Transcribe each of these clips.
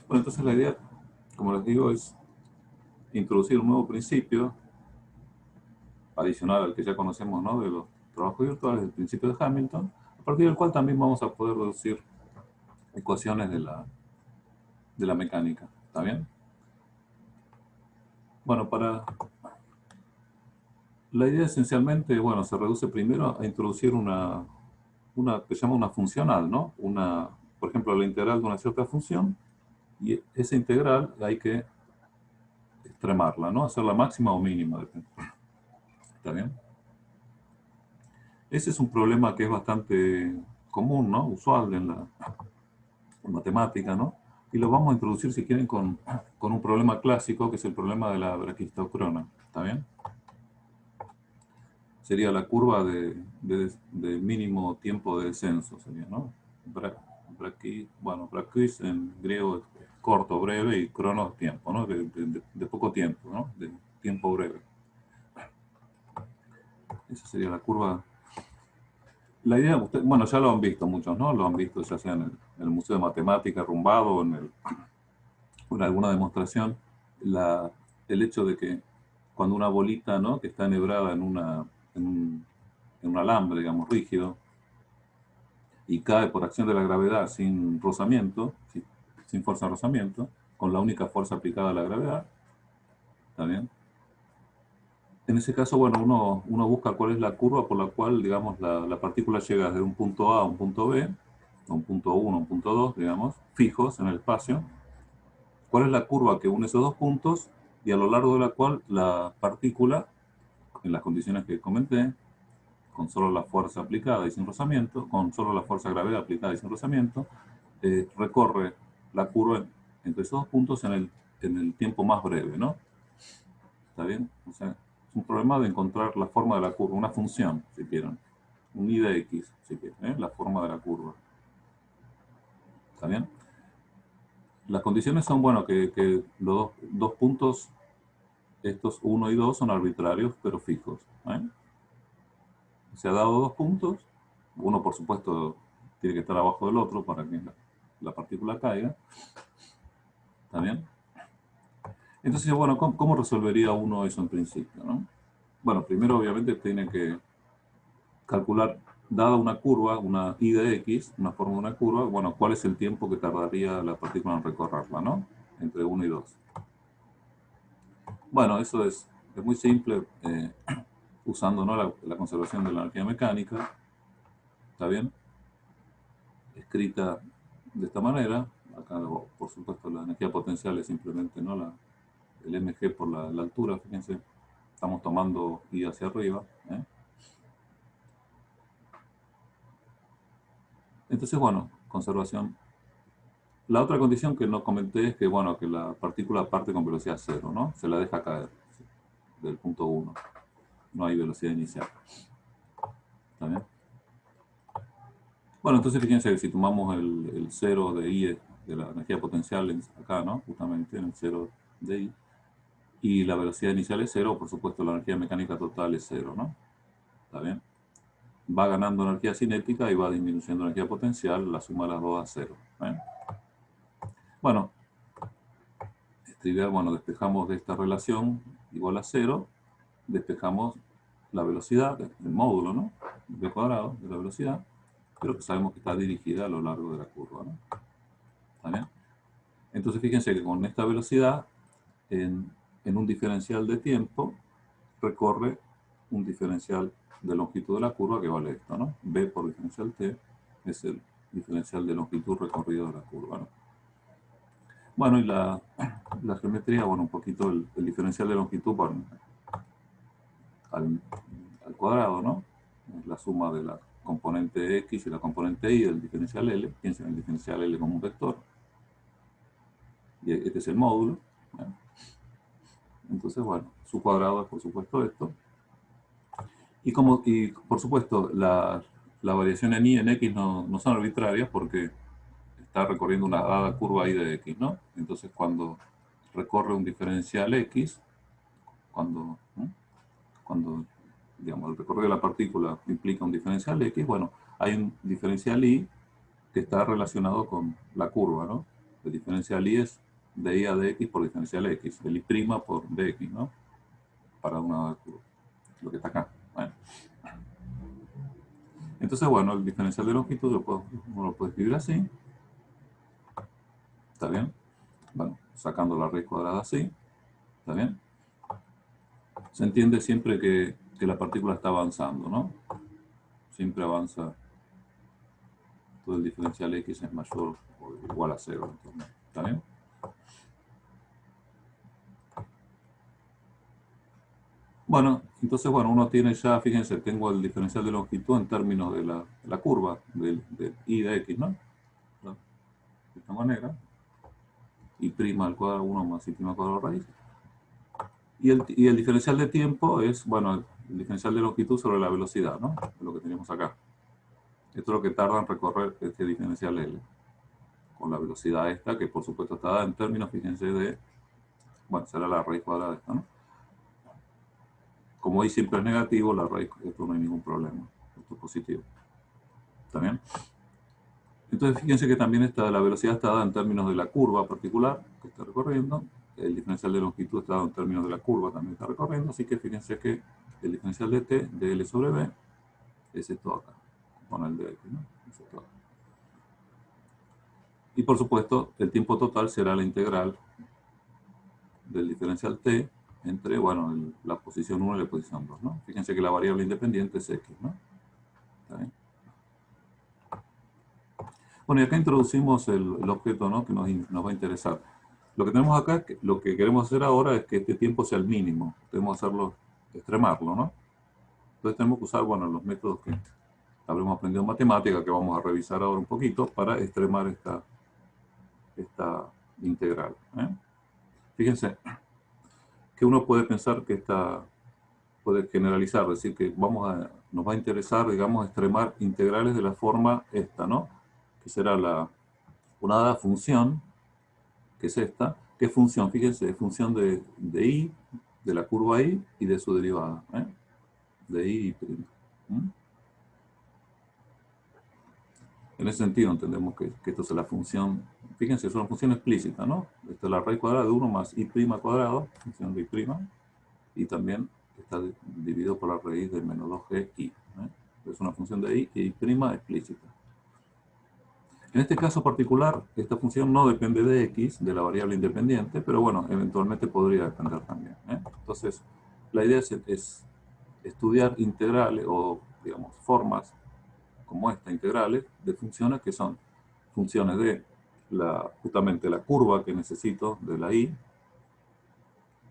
Bueno, entonces la idea, como les digo, es introducir un nuevo principio adicional al que ya conocemos, ¿no?, de los trabajos virtuales, el principio de Hamilton, a partir del cual también vamos a poder reducir ecuaciones de la mecánica. ¿Está bien? Bueno, la idea esencialmente, bueno, se reduce primero a introducir una que se llama una funcional, ¿no? Por ejemplo, la integral de una cierta función, y esa integral hay que extremarla, ¿no? Hacerla máxima o mínima. ¿Está bien? Ese es un problema que es bastante común, ¿no? Usual en matemática, ¿no? Y lo vamos a introducir, si quieren, con un problema clásico, que es el problema de la braquistocrona. ¿Está bien? Sería la curva de mínimo tiempo de descenso, sería, ¿no? Bueno, braquis en griego es corto, breve, y crono es tiempo, ¿no? De poco tiempo, ¿no? De tiempo breve. Esa sería la curva. La idea, bueno, ya lo han visto muchos, ¿no? Lo han visto ya sea en el Museo de Matemática Rumbado o en alguna demostración. El hecho de que cuando una bolita, ¿no?, que está enhebrada en un alambre, digamos, rígido, y cae por acción de la gravedad sin rozamiento, sin fuerza de rozamiento, con la única fuerza aplicada a la gravedad, ¿está bien? En ese caso, bueno, uno busca cuál es la curva por la cual, digamos, la partícula llega desde un punto A a un punto B, a un punto 1, a un punto 2, digamos, fijos en el espacio. ¿Cuál es la curva que une esos dos puntos y a lo largo de la cual la partícula, en las condiciones que comenté, con solo la fuerza aplicada y sin rozamiento, con solo la fuerza de gravedad aplicada y sin rozamiento, recorre la curva entre esos dos puntos en el tiempo más breve, ¿no? ¿Está bien? O sea, es un problema de encontrar la forma de la curva, una función, si quieren, un I de X, si quieren, la forma de la curva. ¿Está bien? Las condiciones son, bueno, que los dos puntos, estos 1 y 2, son arbitrarios, pero fijos. Se ha dado dos puntos, uno por supuesto tiene que estar abajo del otro para que la partícula caiga. ¿Está bien? Entonces, bueno, ¿cómo resolvería uno eso en principio, no? Bueno, primero obviamente tiene que calcular, dada una curva, una I de X, una forma de una curva, bueno, cuál es el tiempo que tardaría la partícula en recorrerla, ¿no? Entre 1 y 2. Bueno, eso es muy simple, usando, ¿no?, la conservación de la energía mecánica. ¿Está bien? Escrita de esta manera. Acá, por supuesto, la energía potencial es simplemente, ¿no?, el mg por la altura. Fíjense, estamos tomando I hacia arriba. Entonces, bueno, conservación. La otra condición que no comenté es que, bueno, que la partícula parte con velocidad cero, ¿no? Se la deja caer del punto 1. No hay velocidad inicial. ¿Está bien? Bueno, entonces fíjense que si tomamos el cero de I de la energía potencial acá, ¿no? Justamente en el cero de I, y la velocidad inicial es cero, por supuesto la energía mecánica total es cero, ¿no? ¿Está bien? Va ganando energía cinética y va disminuyendo energía potencial, la suma de las dos a cero. Bueno, trivial, bueno, despejamos de esta relación igual a cero, despejamos la velocidad, el módulo, ¿no?, v cuadrado de la velocidad, pero que sabemos que está dirigida a lo largo de la curva, ¿no? ¿Está bien? Entonces fíjense que con esta velocidad, en un diferencial de tiempo, recorre un diferencial de longitud de la curva que vale esto, ¿no? V por diferencial t es el diferencial de longitud recorrido de la curva, ¿no? Bueno, y la geometría, bueno, un poquito el diferencial de longitud al cuadrado, ¿no? Es la suma de la componente x y la componente y del diferencial L. Piensen en el diferencial L como un vector. Y este es el módulo. Entonces, bueno, su cuadrado es por supuesto esto. Y por supuesto, la variación en y en x no son arbitrarias porque está recorriendo una dada curva y de x, ¿no? Entonces, cuando recorre un diferencial x, cuando digamos, el recorrido de la partícula implica un diferencial x, bueno, hay un diferencial y que está relacionado con la curva, ¿no? El diferencial y es de y a dx por diferencial x, el y' por dx, ¿no? Para una curva, lo que está acá. Bueno. Entonces, bueno, el diferencial de longitud uno lo puede escribir así. ¿Está bien? Bueno, sacando la raíz cuadrada así. ¿Está bien? Se entiende siempre que la partícula está avanzando, ¿no? Siempre avanza. Todo el diferencial x es mayor o igual a 0. Entonces, ¿está bien? Bueno, entonces, bueno, uno tiene ya, fíjense, tengo el diferencial de longitud en términos de la curva, del y de x, ¿no? De esta manera. Y' al cuadrado 1 más y' al cuadrado raíz. Y el diferencial de tiempo es, bueno, el diferencial de longitud sobre la velocidad, ¿no? Lo que tenemos acá. Esto es lo que tarda en recorrer este diferencial L. Con la velocidad esta, que por supuesto está dada en términos, fíjense, de, bueno, será la raíz cuadrada de esta, ¿no? Como y siempre es negativo, la raíz, esto no hay ningún problema. Esto es positivo. ¿Está bien? Entonces fíjense que también la velocidad está dada en términos de la curva particular que está recorriendo. El diferencial de longitud está dado en términos de la curva también está recorriendo. Así que fíjense que el diferencial de t, de L sobre B, es esto acá. Con el de X, ¿no? Es esto acá. Y por supuesto, el tiempo total será la integral del diferencial t entre, bueno, la posición 1 y la posición 2, ¿no? Fíjense que la variable independiente es x, ¿no? ¿Está bien? Bueno, y acá introducimos el objeto, ¿no? Que nos va a interesar. Lo que tenemos acá, lo que queremos hacer ahora es que este tiempo sea el mínimo. Debemos hacerlo, extremarlo, ¿no? Entonces tenemos que usar, bueno, los métodos que habremos aprendido en matemática, que vamos a revisar ahora un poquito, para extremar esta integral. Fíjense que uno puede pensar que puede generalizar, decir que nos va a interesar, digamos, extremar integrales de la forma esta, ¿no? Que será una dada función, que es esta. ¿Qué función? Fíjense, es función de y, de la curva y de su derivada, de y prima. En ese sentido entendemos que esto es la función, fíjense, es una función explícita, ¿no? Esta es la raíz cuadrada de 1 más y' cuadrado, función de y', y también está dividido por la raíz de menos 2gi. Es una función de y explícita. En este caso particular, esta función no depende de x, de la variable independiente, pero bueno, eventualmente podría depender también. Entonces, la idea es estudiar integrales o, digamos, formas como esta, integrales, de funciones que son funciones de justamente la curva que necesito de la y,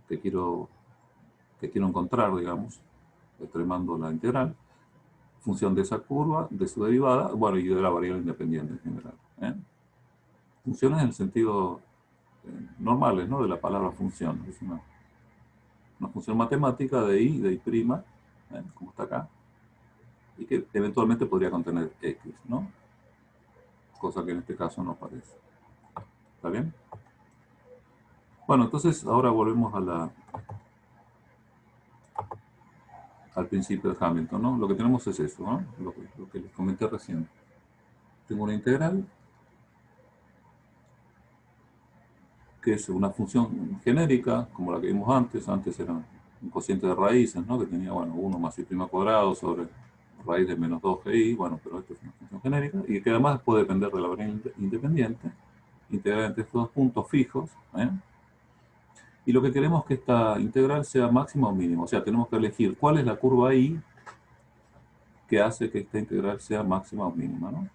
que quiero encontrar, digamos, extremando la integral, función de esa curva, de su derivada, bueno, y de la variable independiente en general. Funciones en el sentido normales, ¿no? De la palabra función. Es una función matemática de y, de y', como está acá, y que eventualmente podría contener x, ¿no? Cosa que en este caso no aparece. ¿Está bien? Bueno, entonces ahora volvemos al principio de Hamilton, ¿no? Lo que tenemos es eso, ¿no? Lo que les comenté recién. Tengo una integral que es una función genérica, como la que vimos antes. Antes era un cociente de raíces, ¿no? Que tenía, bueno, 1 más y' cuadrado sobre raíz de menos 2gi, bueno, pero esto es una función genérica, y que además puede depender de la variable independiente, integral entre estos dos puntos fijos, y lo que queremos es que esta integral sea máxima o mínima. O sea, tenemos que elegir cuál es la curva y que hace que esta integral sea máxima o mínima, ¿no?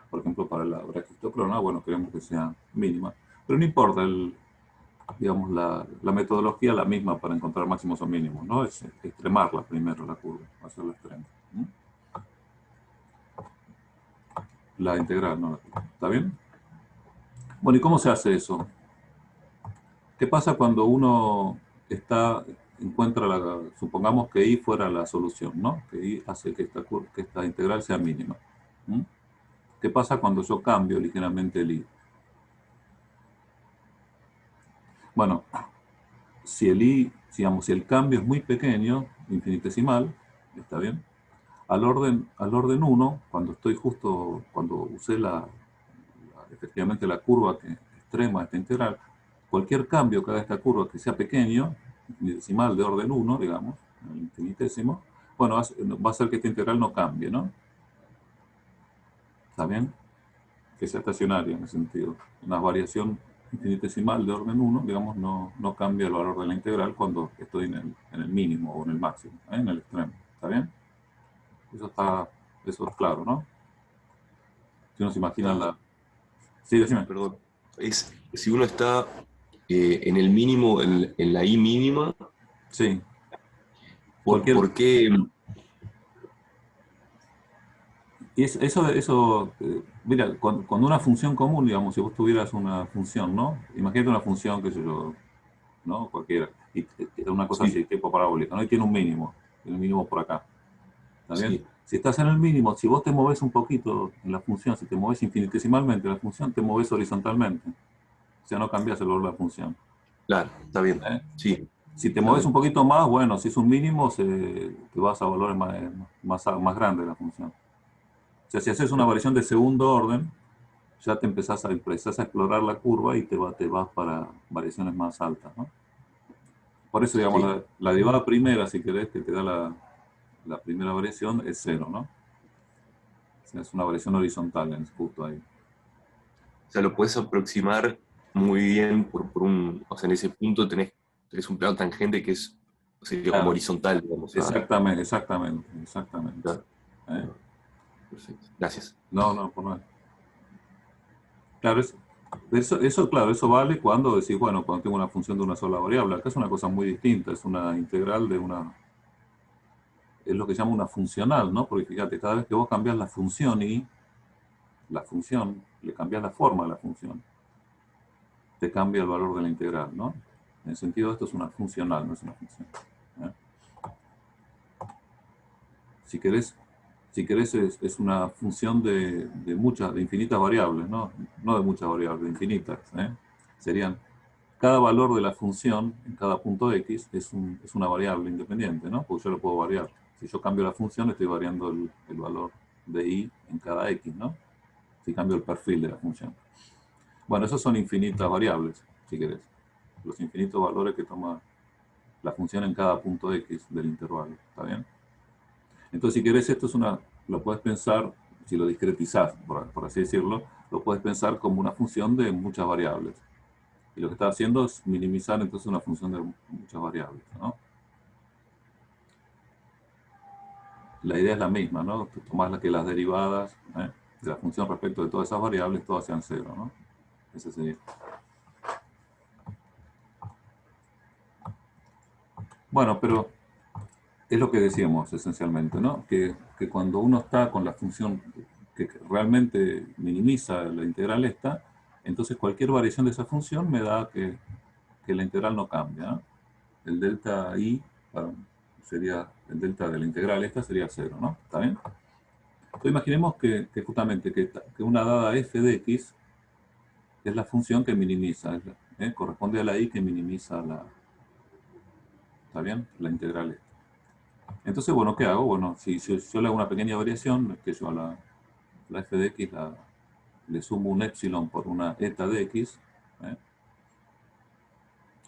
Por ejemplo, para la braquistoclona, bueno, queremos que sea mínima. Pero no importa, digamos, la metodología es la misma para encontrar máximos o mínimos, ¿no? Es extremarla primero, la curva, hacerla extrema. La integral, ¿no? ¿Está bien? Bueno, ¿y cómo se hace eso? ¿Qué pasa cuando uno encuentra supongamos que y fuera la solución, ¿no? Que y hace que esta integral sea mínima. ¿Qué pasa cuando yo cambio ligeramente el y? Bueno, si digamos, si el cambio es muy pequeño, infinitesimal, ¿está bien? Al orden 1, cuando usé efectivamente la curva que extremo de esta integral, cualquier cambio que haga esta curva que sea pequeño, infinitesimal de orden 1, digamos, el infinitésimo, bueno, va a hacer que esta integral no cambie, ¿no? ¿Está bien? Que sea estacionaria en ese sentido. Una variación infinitesimal de orden 1, digamos, no cambia el valor de la integral cuando estoy en el mínimo o en el máximo, en el extremo. ¿Está bien? Eso es claro, ¿no? Si uno se imagina Está, la... Sí, decime. perdón, si uno está en el mínimo, en la I mínima, Sí. Cualquier... ¿por qué? Y mira, cuando una función común, digamos, si vos tuvieras una función, ¿no? Imagínate una función, qué sé yo, ¿no? Cualquiera. Y una cosa Sí, así, tipo parabólica, ¿no? Y tiene un mínimo por acá. ¿Está bien? sí, Si estás en el mínimo, si vos te moves un poquito en la función, si te moves infinitesimalmente en la función, te moves horizontalmente. O sea, no cambias el valor de la función. claro, está bien. ¿Eh? Sí, Si te está mueves un bien. poquito más, bueno, si es un mínimo, te vas a valores más grandes de la función. O sea, si haces una Claro. variación de segundo orden, ya empezás a explorar la curva y te vas para variaciones más altas, ¿no? Por eso, digamos, Sí. la derivada primera, si querés, que te da la primera variación, es cero, ¿no? O sea, es una variación horizontal, justo ahí. O sea, lo puedes aproximar muy bien o sea, en ese punto tenés un plano tangente que sería como Claro, horizontal, digamos. exactamente, exactamente, exactamente. Claro. ¿Eh? Ah, perfecto. Gracias. No, por nada. Claro, claro, eso vale cuando decís, bueno, cuando tengo una función de una sola variable. Acá es una cosa muy distinta, es una integral es lo que se llama una funcional, ¿no? Porque fíjate, cada vez que vos cambias la función le cambias la forma de la función, te cambia el valor de la integral, ¿no? En el sentido, esto es una funcional, no es una función. ¿Eh? Si querés, si querés es una función de infinitas variables, ¿no? No de muchas variables, de infinitas. ¿Eh? Serían, cada valor de la función en cada punto x es una variable independiente, ¿no? Porque yo lo puedo variar. Si yo cambio la función, estoy variando el valor de y en cada x, ¿no? Si cambio el perfil de la función. Bueno, esos son infinitas variables, si querés. Los infinitos valores que toma la función en cada punto x del intervalo. ¿Está bien? Entonces, si querés, lo puedes pensar, si lo discretizás, por así decirlo, lo puedes pensar como una función de muchas variables. Y lo que está haciendo es minimizar entonces una función de muchas variables, ¿no? La idea es la misma, ¿no? Tú tomás las derivadas de la función respecto de todas esas variables, todas sean cero, ¿no? Ese sería. Bueno, pero es lo que decíamos esencialmente, ¿no? Que cuando uno está con la función que realmente minimiza la integral esta, entonces cualquier variación de esa función me da que la integral no cambia, ¿no? El delta i sería, el delta de la integral esta sería cero, ¿no? ¿Está bien? Entonces imaginemos que justamente que una dada f de x es la función que minimiza, corresponde a la i que minimiza ¿está bien? La integral esta. Entonces, bueno, ¿qué hago? Bueno, si yo le hago una pequeña variación, es que yo a la f de x le sumo un epsilon por una eta de x, ¿eh?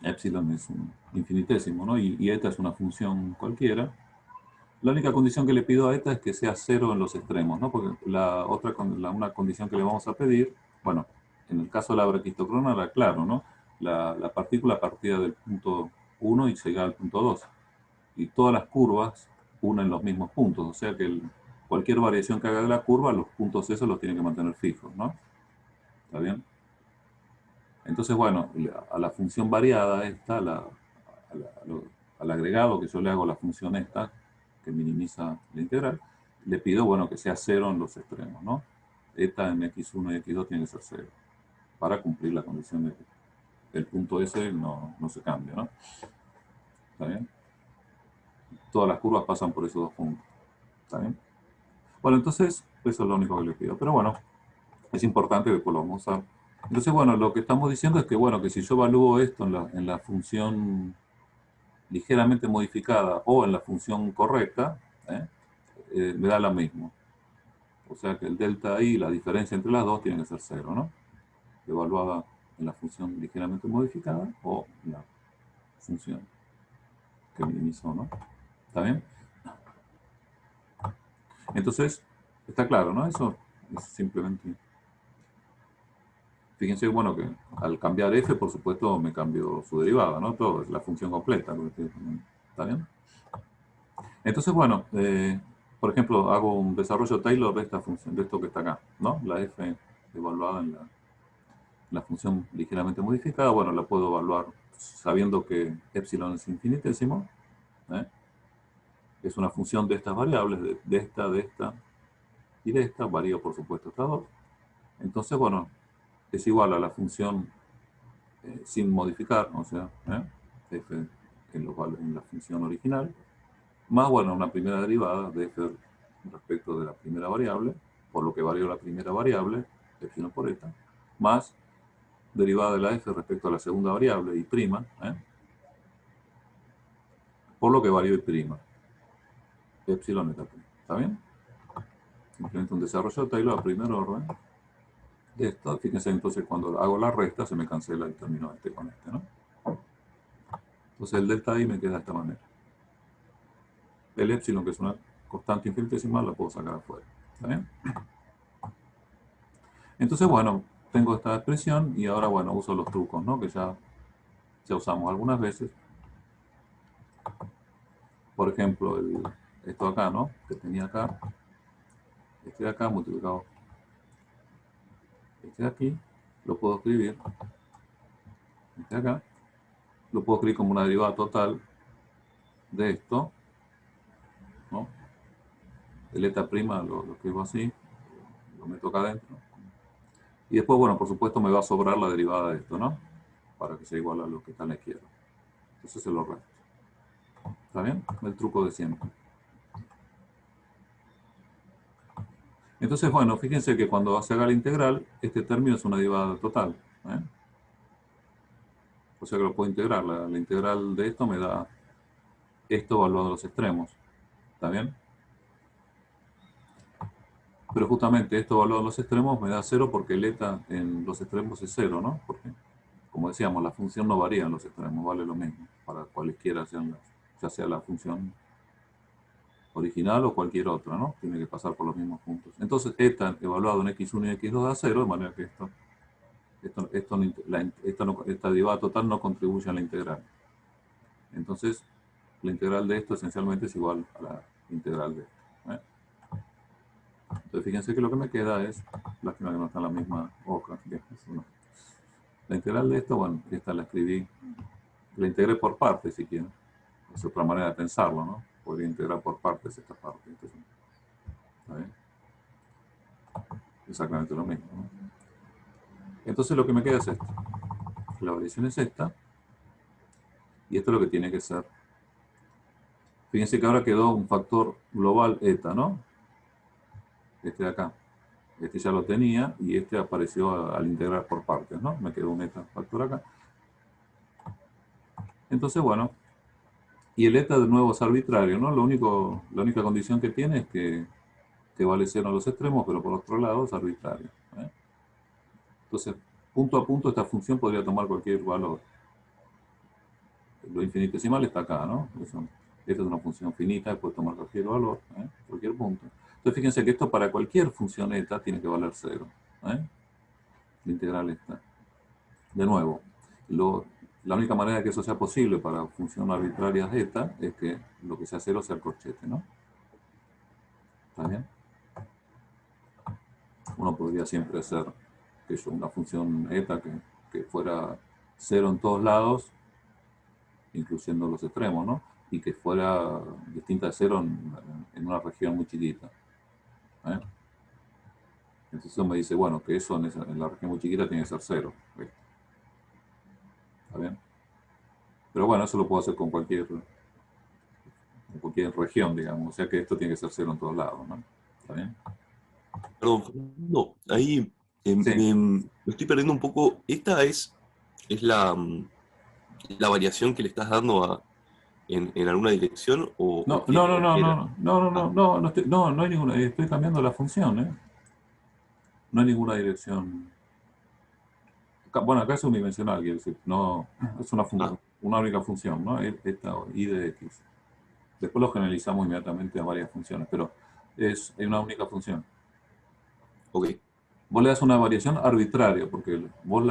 Epsilon es un infinitésimo, ¿no? Y eta es una función cualquiera. La única condición que le pido a eta es que sea cero en los extremos, ¿no? Porque una condición que le vamos a pedir, bueno, en el caso de la braquistocrona era claro, ¿no? La partícula partía del punto 1 y llega al punto 2. Y todas las curvas unen los mismos puntos, o sea que cualquier variación que haga de la curva, los puntos esos los tiene que mantener fijos, ¿no? ¿Está bien? Entonces, bueno, a la función variada esta, al agregado que yo le hago a la función esta, que minimiza la integral, le pido, bueno, que sea cero en los extremos, ¿no? Eta en x1 y x2 tiene que ser cero, para cumplir la condición de que el punto ese no se cambia, ¿no? ¿Está bien? Todas las curvas pasan por esos dos puntos, ¿está bien? Bueno, entonces, eso es lo único que le pido. Pero bueno, es importante que después lo vamos a usar. Entonces, bueno, lo que estamos diciendo es que, bueno, que si yo evalúo esto en la función ligeramente modificada o en la función correcta, me da lo mismo. O sea que el delta i, la diferencia entre las dos, tiene que ser cero, ¿no? Evaluada en la función ligeramente modificada o en la función que minimizó, ¿no? ¿Está bien? Entonces, está claro, ¿no? Eso es simplemente... Fíjense, bueno, que al cambiar f, por supuesto, me cambio su derivada, ¿no? Todo, es la función completa. ¿Está bien? Entonces, bueno, por ejemplo, hago un desarrollo Taylor de esta función, de esto que está acá, ¿no? La f evaluada en la función ligeramente modificada, bueno, la puedo evaluar sabiendo que epsilon es infinitésimo, ¿eh? Es una función de estas variables, de esta y de esta, varío por supuesto estas dos. Entonces, bueno, es igual a la función sin modificar, o sea, f en la función original, más, bueno, una primera derivada de f respecto de la primera variable, por lo que varió la primera variable, epsilon por esta, más derivada de la f respecto a la segunda variable, y prima, por lo que varió y prima, epsilon eta prima. ¿Está bien? Simplemente un desarrollo de Taylor a primer orden de esto. Fíjense, entonces cuando hago la resta se me cancela el término este con este, ¿no? Entonces el delta I me queda de esta manera. El epsilon, que es una constante infinitesimal, la puedo sacar afuera. ¿Está bien? Entonces, bueno, tengo esta expresión y ahora, bueno, uso los trucos, ¿no? Que ya usamos algunas veces. Por ejemplo, esto acá, ¿no? Que tenía acá. Este de acá multiplicado. Este de aquí. Lo puedo escribir. Este de acá. Lo puedo escribir como una derivada total de esto, ¿no? El eta prima lo escribo así. Lo meto acá adentro. Y después, bueno, por supuesto me va a sobrar la derivada de esto, ¿no? Para que sea igual a lo que está a la izquierda. Entonces se lo resto. ¿Está bien? El truco de siempre. Entonces, bueno, fíjense que cuando se haga la integral, este término es una derivada total. O sea que lo puedo integrar. La integral de esto me da esto evaluado a los extremos. ¿Está bien? Pero justamente esto evaluado a los extremos me da 0 porque el eta en los extremos es 0, ¿no? Porque, como decíamos, la función no varía en los extremos, vale lo mismo para cualesquiera sean ya sea la función original o cualquier otra, ¿no? Tiene que pasar por los mismos puntos. Entonces, eta evaluado en x1 y x2 da 0, de manera que esta derivada total no contribuye a la integral. Entonces, la integral de esto esencialmente es igual a la integral de esto. Entonces, fíjense que lo que me queda es, lástima que no está en la misma hoja. La integral de esto, bueno, esta la escribí, la integré por partes si quieren. Es otra manera de pensarlo, ¿no? Podría integrar por partes esta parte. Entonces, ¿está bien? Exactamente lo mismo, ¿no? Entonces lo que me queda es esto. La variación es esta. Y esto es lo que tiene que ser. Fíjense que ahora quedó un factor global eta, ¿no? Este de acá. Este ya lo tenía y este apareció al integrar por partes, ¿no? Me quedó un eta factor acá. Entonces, bueno. Y el eta de nuevo es arbitrario, ¿no? La única condición que tiene es que vale 0 a los extremos, pero por otro lado es arbitrario. Entonces, punto a punto esta función podría tomar cualquier valor. Lo infinitesimal está acá, ¿no? Esta es una función finita, puede tomar cualquier valor, cualquier punto. Entonces, fíjense que esto para cualquier función eta tiene que valer 0. La integral está. De nuevo, la única manera de que eso sea posible para función arbitraria eta es que lo que sea 0 sea el corchete, ¿no? ¿Está bien? Uno podría siempre hacer una función eta que fuera 0 en todos lados, incluyendo los extremos, ¿no? Y que fuera distinta de 0 en una región muy chiquita. Entonces eso me dice, bueno, que eso en la región muy chiquita tiene que ser 0. ¿Está bien? Pero bueno, eso lo puedo hacer con cualquier región, digamos. O sea que esto tiene que ser 0 en todos lados, ¿no? ¿Está bien? Perdón, Fernando, ahí Sí. me estoy perdiendo un poco. ¿Esta es la variación que le estás dando en alguna dirección o No, que no, no, no, cualquiera? no, no, no, Ah, no, no hay ninguna, estoy cambiando la función, No hay ninguna dirección. Bueno, acá es unidimensional, quiere decir, no, es una, Ah, una única función, ¿no? Esta y de x. Después lo generalizamos inmediatamente a varias funciones, pero es una única función. ok. Vos le das una variación arbitraria, porque vos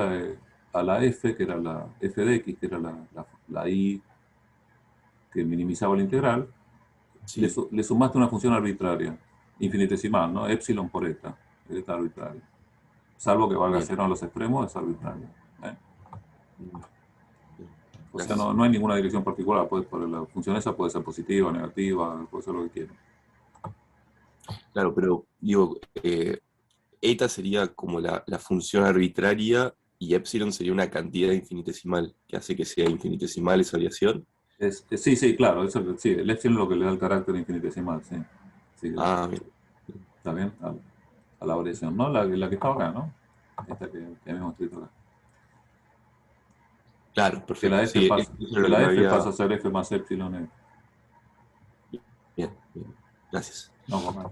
a la f, que era la f de x, que era la y que minimizaba la integral, Sí, le sumaste una función arbitraria, infinitesimal, ¿no? Epsilon por eta, eta arbitraria. Salvo que valga bien. cero en los extremos, es arbitrario. ¿Eh? Mm, bien. O sea, no, Gracias. no hay ninguna dirección particular. La función esa puede ser positiva, negativa, puede ser lo que quiera. Claro, pero digo, eta sería como la función arbitraria y epsilon sería una cantidad infinitesimal que hace que sea infinitesimal esa variación. Sí, sí, claro. Sí, el epsilon es lo que le da el carácter infinitesimal. Sí, sí, Ah, bien. está bien. A la variación, ¿no? La que estaba acá, ¿no? Esta que habíamos escrito acá. Claro, Que la perfecto. f Sí, pasa, eso es que lo que la me f había... pasa a ser f más epsilon. Bien, bien. Gracias. No, por nada.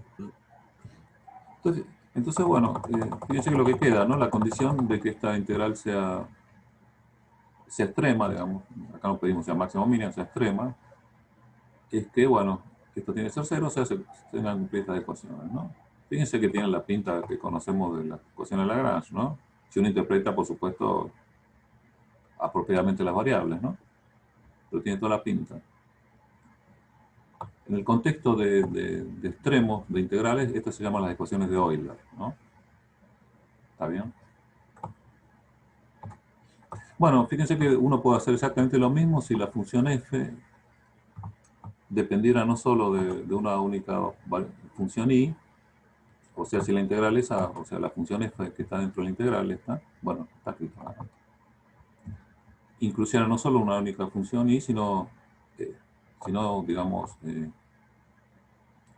Entonces bueno, fíjense que lo que queda, ¿no? La condición de que esta integral sea extrema, digamos, acá no pedimos sea máxima o mínima, sea extrema, es que, bueno, esto tiene que ser cero, o sea, se tengan cumplidas estas ecuaciones, ¿no? Fíjense que tienen la pinta que conocemos de la ecuación de Lagrange, ¿no? Si uno interpreta, por supuesto, apropiadamente las variables, ¿no? Pero tiene toda la pinta. En el contexto de extremos, de integrales, estas se llaman las ecuaciones de Euler, ¿no? ¿Está bien? Bueno, fíjense que uno puede hacer exactamente lo mismo si la función f dependiera no solo de una única función y, o sea, si la integral esa, o sea, la función f que está dentro de la integral, está, bueno, está escrito acá, incluyera no solo una única función y, eh, sino digamos,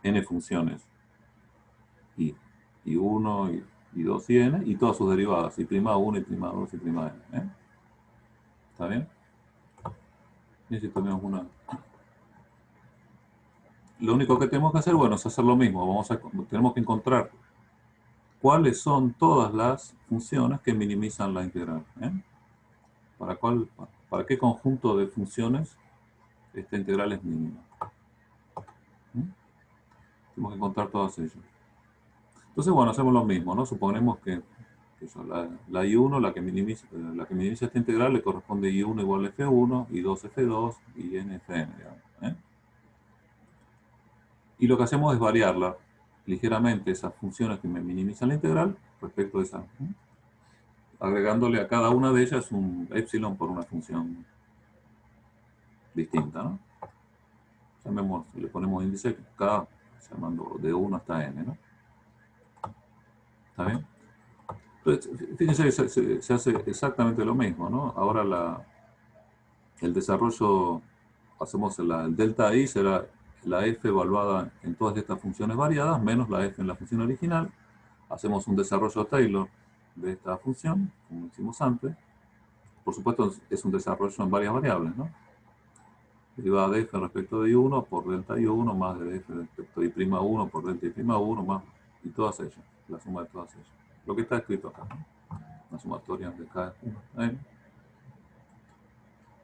n funciones y, y 1, y 2 y n, y todas sus derivadas, y prima 1, y prima 2, y prima n. ¿Está bien? Y si tenemos una... Lo único que tenemos que hacer, bueno, es hacer lo mismo. Tenemos que encontrar cuáles son todas las funciones que minimizan la integral. ¿Eh? ¿Para qué conjunto de funciones esta integral es mínima? ¿Mm? Tenemos que encontrar todas ellas. Entonces, bueno, hacemos lo mismo, ¿no? Suponemos que la I1, la que minimiza esta integral, le corresponde I1 igual a F1, I2 F2 y N Fn, digamos. ¿Eh? Y lo que hacemos es variarla ligeramente esas funciones que me minimizan la integral respecto a esa, ¿eh? Agregándole a cada una de ellas un epsilon por una función distinta, ¿no? Le ponemos índice K, llamando de 1 hasta n, ¿no? ¿Está bien? Entonces, fíjense que se hace exactamente lo mismo, ¿no? Ahora el desarrollo, hacemos el delta I, será la f evaluada en todas estas funciones variadas, menos la f en la función original. Hacemos un desarrollo Taylor de esta función, como hicimos antes. Por supuesto, es un desarrollo en varias variables, ¿no? Derivada de f respecto de I1 por delta I1 más de f respecto de I'1 por delta I'1 más, y todas ellas, la suma de todas ellas. Lo que está escrito acá, ¿no? La sumatoria de cada una.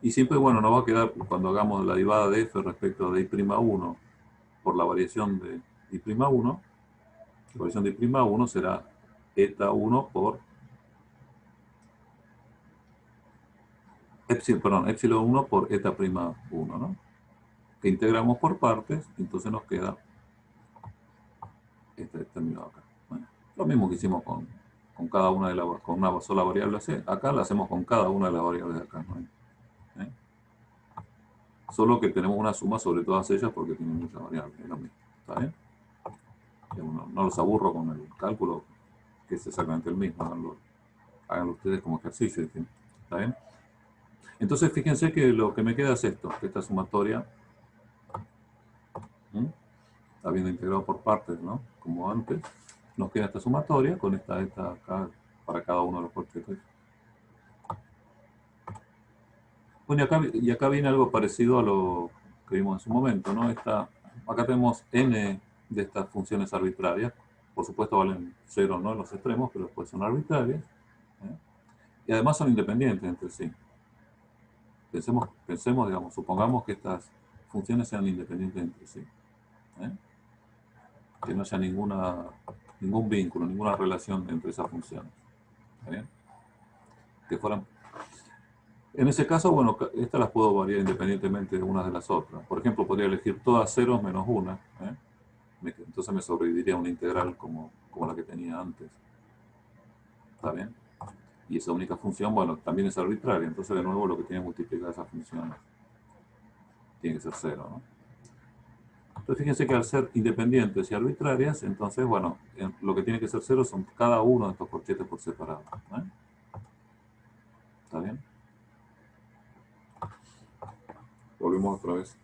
Y siempre, bueno, nos va a quedar cuando hagamos la derivada de f respecto de I'1 por la variación de I'1, la variación de I'1 será eta 1 por epsilon 1 por eta prima 1, ¿no? Que integramos por partes, entonces nos queda este término acá. Bueno, lo mismo que hicimos con cada una con una sola variable C, acá la hacemos con cada una de las variables de acá, ¿no? ¿Eh? Solo que tenemos una suma sobre todas ellas porque tienen muchas variables, es lo mismo. ¿Está bien? No los aburro con el cálculo, que es exactamente el mismo, háganlo ustedes como ejercicio. ¿Está bien? Entonces fíjense que lo que me queda es esto, que esta sumatoria, ¿sí? Habiendo integrado por partes, ¿no? Como antes, nos queda esta sumatoria con esta acá para cada uno de los cuartetos. Bueno, y acá viene algo parecido a lo que vimos en su momento, ¿no? Acá tenemos n de estas funciones arbitrarias. Por supuesto valen 0, ¿no? En los extremos, pero después son arbitrarias. ¿Eh? Y además son independientes entre sí. Pensemos, digamos, supongamos que estas funciones sean independientes entre sí. ¿Eh? Que no haya ningún vínculo, ninguna relación entre esas funciones. ¿Está bien? Que fueran... En ese caso, bueno, estas las puedo variar independientemente de unas de las otras. Por ejemplo, podría elegir todas ceros menos una. ¿Eh? Entonces me sobreviviría una integral como la que tenía antes. ¿Está bien? Y esa única función, bueno, también es arbitraria. Entonces, de nuevo, lo que tiene que multiplicar esas funciones tiene que ser cero, ¿no? Entonces, fíjense que al ser independientes y arbitrarias, entonces, bueno, lo que tiene que ser cero son cada uno de estos corchetes por separado. ¿Eh? ¿Está bien? Volvemos otra vez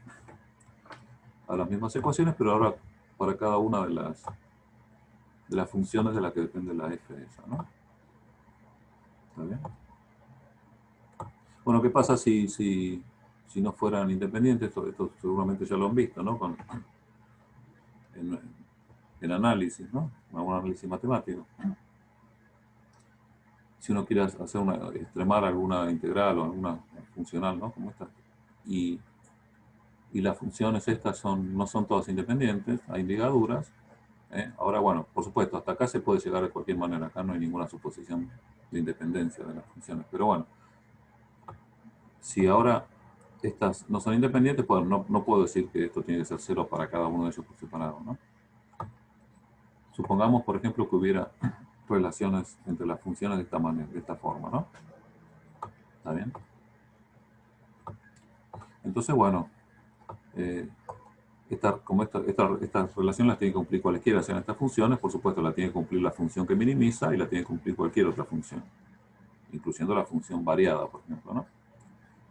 a las mismas ecuaciones, pero ahora para cada una de las funciones de las que depende la f esa, ¿no? ¿Está bien? Bueno, ¿qué pasa si no fueran independientes? Esto seguramente ya lo han visto, ¿no? En análisis, ¿no? Un análisis matemático. Si uno quiere extremar alguna integral o alguna funcional, ¿no? Como esta. Y las funciones estas no son todas independientes, hay ligaduras. Ahora, bueno, por supuesto, hasta acá se puede llegar de cualquier manera. Acá no hay ninguna suposición de independencia de las funciones. Pero bueno, si ahora estas no son independientes, pues no puedo decir que esto tiene que ser cero para cada uno de ellos por separado, ¿no? Supongamos, por ejemplo, que hubiera relaciones entre las funciones de esta manera, de esta forma, ¿no? ¿Está bien? Entonces, bueno, estas relaciones las tiene que cumplir cualquiera sean estas funciones, por supuesto la tiene que cumplir la función que minimiza y la tiene que cumplir cualquier otra función, incluyendo la función variada, por ejemplo, ¿no?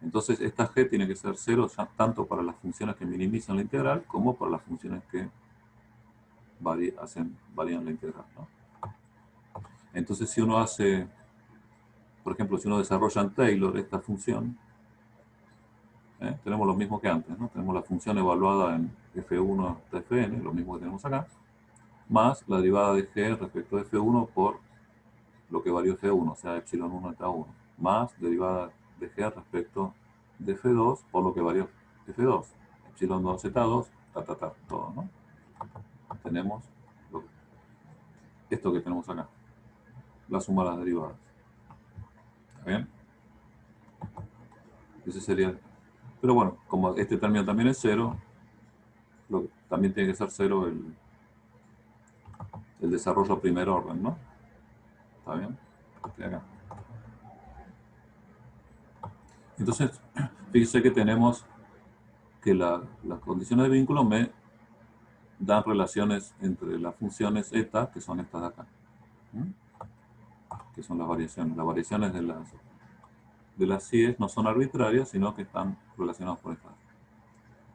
Entonces, esta g tiene que ser cero tanto para las funciones que minimizan la integral como para las funciones que varían la integral, ¿no? Entonces, si uno hace, por ejemplo, si uno desarrolla en Taylor esta función, tenemos lo mismo que antes, ¿no? Tenemos la función evaluada en f1 hasta fn, lo mismo que tenemos acá, más la derivada de g respecto de f1 por lo que varió f1, o sea, epsilon 1 eta 1, más derivada de g respecto de f2 por lo que varió f2, epsilon 2 eta 2, todo, ¿no? Tenemos esto que tenemos acá, la suma de las derivadas. ¿Está bien? Ese sería... Pero bueno, como este término también es cero, también tiene que ser cero el desarrollo a primer orden, ¿no? ¿Está bien? Acá. Entonces, fíjense que tenemos que las condiciones de vínculo me dan relaciones entre las funciones eta, que son estas de acá, que son las variaciones. Las variaciones de las CIEs no son arbitrarias, sino que están relacionadas por estas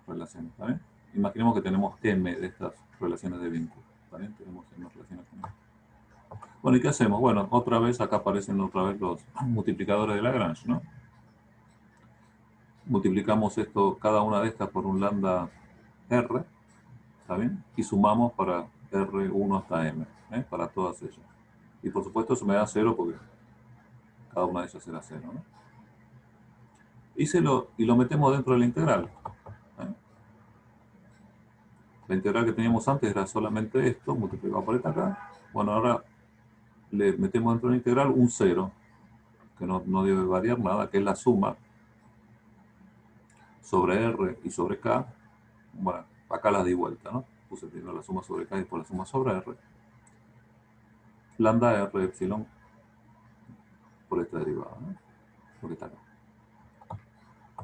relaciones. ¿Está bien? Imaginemos que tenemos m de estas relaciones de vínculo. ¿Está bien? Tenemos m relaciones con esto. Bueno, ¿y qué hacemos? Bueno, otra vez acá aparecen otra vez los multiplicadores de Lagrange, ¿no? Multiplicamos esto, cada una de estas por un lambda r, ¿está bien? Y sumamos para R1 hasta M, para todas ellas. Y por supuesto eso me da 0 porque cada una de ellas será 0, ¿no? Y lo metemos dentro de la integral. La integral que teníamos antes era solamente esto, multiplicado por esta acá. Bueno, ahora le metemos dentro de la integral un 0, que no debe variar nada, que es la suma sobre R y sobre K. Bueno, acá las di vuelta, ¿no? Puse primero la suma sobre K y después la suma sobre R. Lambda R epsilon por esta derivada, ¿no? Por esta acá.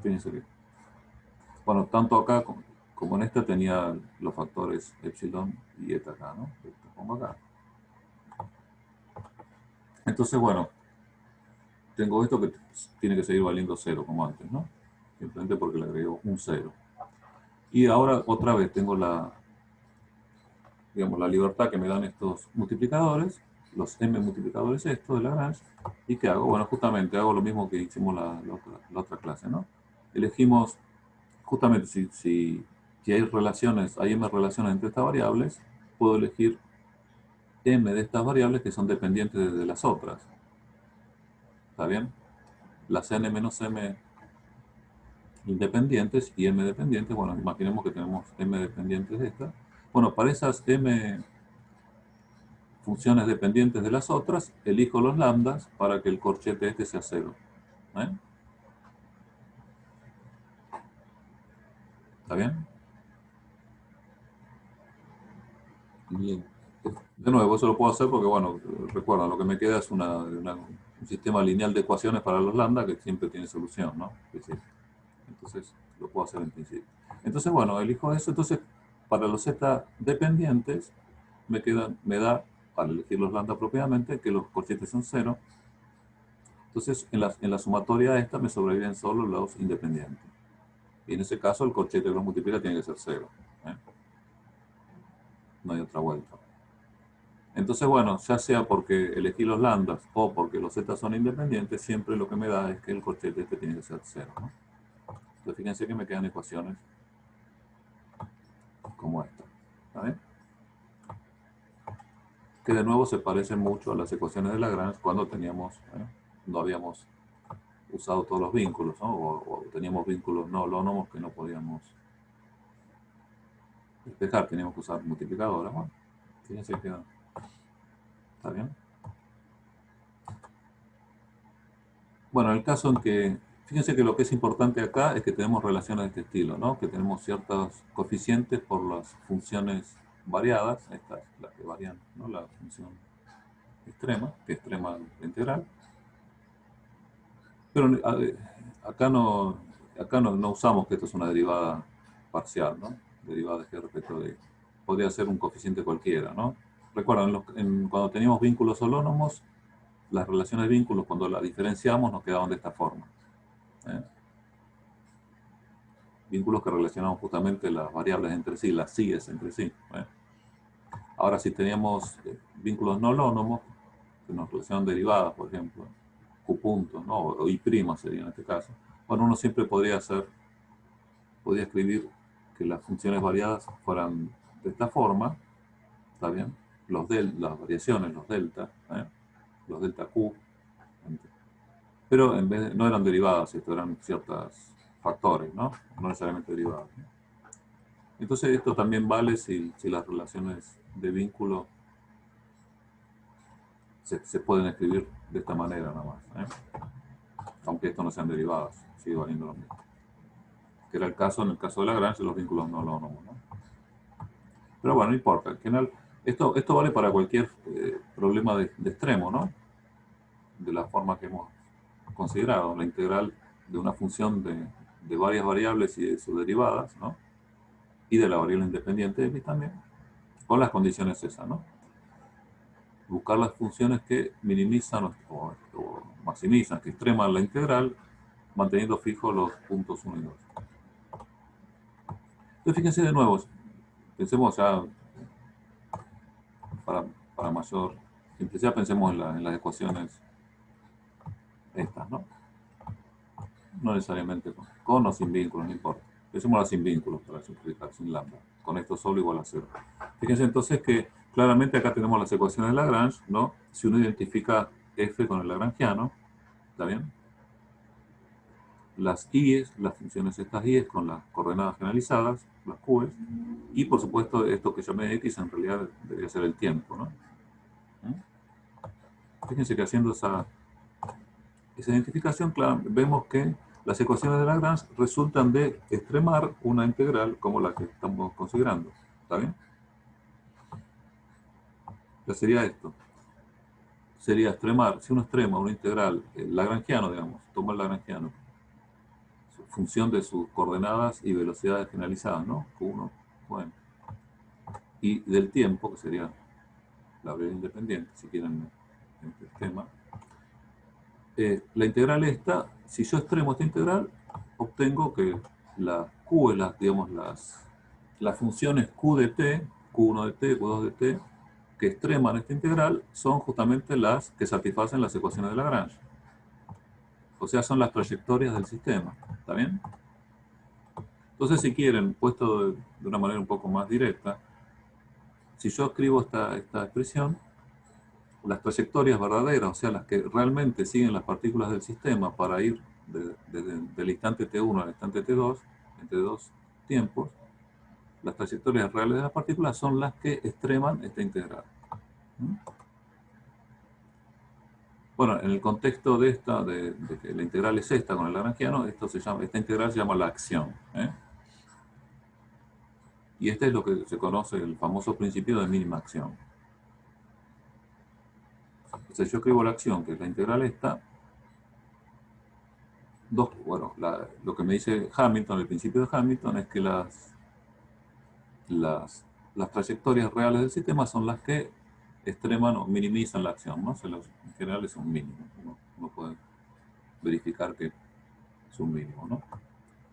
Fíjense que, bueno, tanto acá como en esta tenía los factores epsilon y eta acá, ¿no? Esto pongo acá. Entonces, bueno, tengo esto que tiene que seguir valiendo 0 como antes, ¿no? Simplemente porque le agrego un 0. Y ahora otra vez tengo digamos, la libertad que me dan estos multiplicadores, los m multiplicadores estos de Lagrange. ¿Y qué hago? Bueno, justamente hago lo mismo que hicimos la otra clase, ¿no? Elegimos, justamente si hay relaciones, hay m relaciones entre estas variables, puedo elegir m de estas variables que son dependientes de las otras. ¿Está bien? Las n menos m independientes y m dependientes. Bueno, imaginemos que tenemos m dependientes de estas. Bueno, para esas m funciones dependientes de las otras, elijo los lambdas para que el corchete este sea 0. ¿Eh? ¿Está bien? Bien. De nuevo, eso lo puedo hacer porque, bueno, recuerda, lo que me queda es un sistema lineal de ecuaciones para los lambda que siempre tiene solución, ¿no? Es decir, entonces, lo puedo hacer en principio. Entonces, bueno, elijo eso. Entonces, para los z dependientes, me da, para elegir los lambda propiamente, que los corchetes son 0. Entonces, en la sumatoria esta me sobreviven solo los independientes. Y en ese caso, el corchete que los multiplica tiene que ser 0. ¿Eh? No hay otra vuelta. Entonces, bueno, ya sea porque elegí los lambdas o porque los z son independientes, siempre lo que me da es que el corchete este tiene que ser 0, ¿no? Entonces, fíjense que me quedan ecuaciones como esta. ¿Está bien? Que de nuevo se parecen mucho a las ecuaciones de Lagrange cuando no habíamos usado todos los vínculos, ¿no? O teníamos vínculos no holónomos que no podíamos despejar, teníamos que usar multiplicadores. Bueno, fíjense que está bien. Bueno, en el caso en que, fíjense que lo que es importante acá es que tenemos relaciones de este estilo, ¿no? Que tenemos ciertos coeficientes por las funciones variadas, estas, las que varían, ¿no? La función extrema, que extrema la integral. Pero acá no usamos que esto es una derivada parcial, ¿no? Derivada de g respecto de... Podría ser un coeficiente cualquiera, ¿no? Recuerdan, cuando teníamos vínculos holónomos, las relaciones de vínculos, cuando las diferenciamos, nos quedaban de esta forma. ¿Eh? Vínculos que relacionamos justamente las variables entre sí, las síes entre sí. ¿Eh? Ahora, si teníamos vínculos no holónomos, que nos relacionan derivadas, por ejemplo, Q puntos, ¿no? O I' sería en este caso. Bueno, uno siempre podría escribir que las funciones variadas fueran de esta forma, ¿está bien? Las variaciones, los delta, los delta Q, pero no eran derivadas, esto eran ciertos factores, ¿no? No necesariamente derivadas. ¿No? Entonces esto también vale si las relaciones de vínculo se pueden escribir de esta manera nada más, aunque esto no sean derivadas, sigue valiendo lo mismo. Que era el caso en el caso de Lagrange, los vínculos no holónomos, ¿no? Pero bueno, no importa. Al final, esto vale para cualquier problema de extremo, ¿no? De la forma que hemos considerado, la integral de una función de varias variables y de sus derivadas, ¿no? Y de la variable independiente de x también, con las condiciones esas, ¿no? Buscar las funciones que minimizan o maximizan, que extreman la integral, manteniendo fijos los puntos 1 y 2. Entonces, fíjense de nuevo, pensemos ya, para mayor simplicidad, pensemos en las ecuaciones estas, ¿no? No necesariamente con o sin vínculos, no importa. Pensemos sin vínculos para simplificar, sin lambda. Con esto solo igual a 0. Fíjense entonces que claramente acá tenemos las ecuaciones de Lagrange, ¿no? Si uno identifica f con el lagrangiano, ¿está bien? Las i's, las funciones estas i's con las coordenadas generalizadas, las q's, y por supuesto esto que llamé x en realidad debería ser el tiempo, ¿no? Fíjense que haciendo esa identificación, claro, vemos que las ecuaciones de Lagrange resultan de extremar una integral como la que estamos considerando. ¿Está bien? Ya sería esto. Sería extremar, si uno extrema una integral, el lagrangiano, digamos, toma el lagrangiano, función de sus coordenadas y velocidades generalizadas, ¿no? Q1, bueno. Y del tiempo, que sería la variable independiente, si quieren, en este esquema. La integral esta, si yo extremo esta integral, obtengo que la Q, las funciones Q de t, Q1 de t, Q2 de t, que extreman esta integral, son justamente las que satisfacen las ecuaciones de Lagrange. O sea, son las trayectorias del sistema. ¿Está bien? Entonces, si quieren, puesto de una manera un poco más directa, si yo escribo esta expresión, las trayectorias verdaderas, o sea, las que realmente siguen las partículas del sistema para ir del instante t1 al instante t2, entre dos tiempos, las trayectorias reales de las partículas son las que extreman esta integral. ¿Mm? Bueno, en el contexto de esta, de que la integral es esta con el lagrangiano, esta integral se llama la acción. Y este es lo que se conoce, el famoso principio de mínima acción. Entonces yo escribo la acción, que es la integral esta. Bueno, lo que me dice Hamilton, el principio de Hamilton, es que las, las trayectorias reales del sistema son las que extreman o minimizan la acción, ¿no? En general es un mínimo. Uno puede verificar que es un mínimo, ¿no?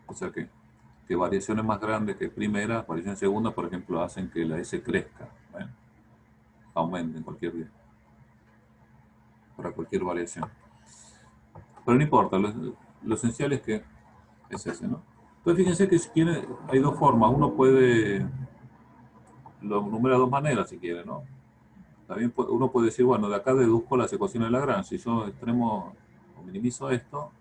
O sea que variaciones más grandes que primera, variaciones segunda, por ejemplo, hacen que la S crezca, aumente en cualquier día, para cualquier variación. Pero no importa, lo esencial es que es ese, ¿no? Entonces fíjense que si quiere, hay dos formas. Uno puede, lo numera de dos maneras si quiere, ¿no? También uno puede decir, bueno, de acá deduzco las ecuaciones de Lagrange. Si yo extremo o minimizo esto,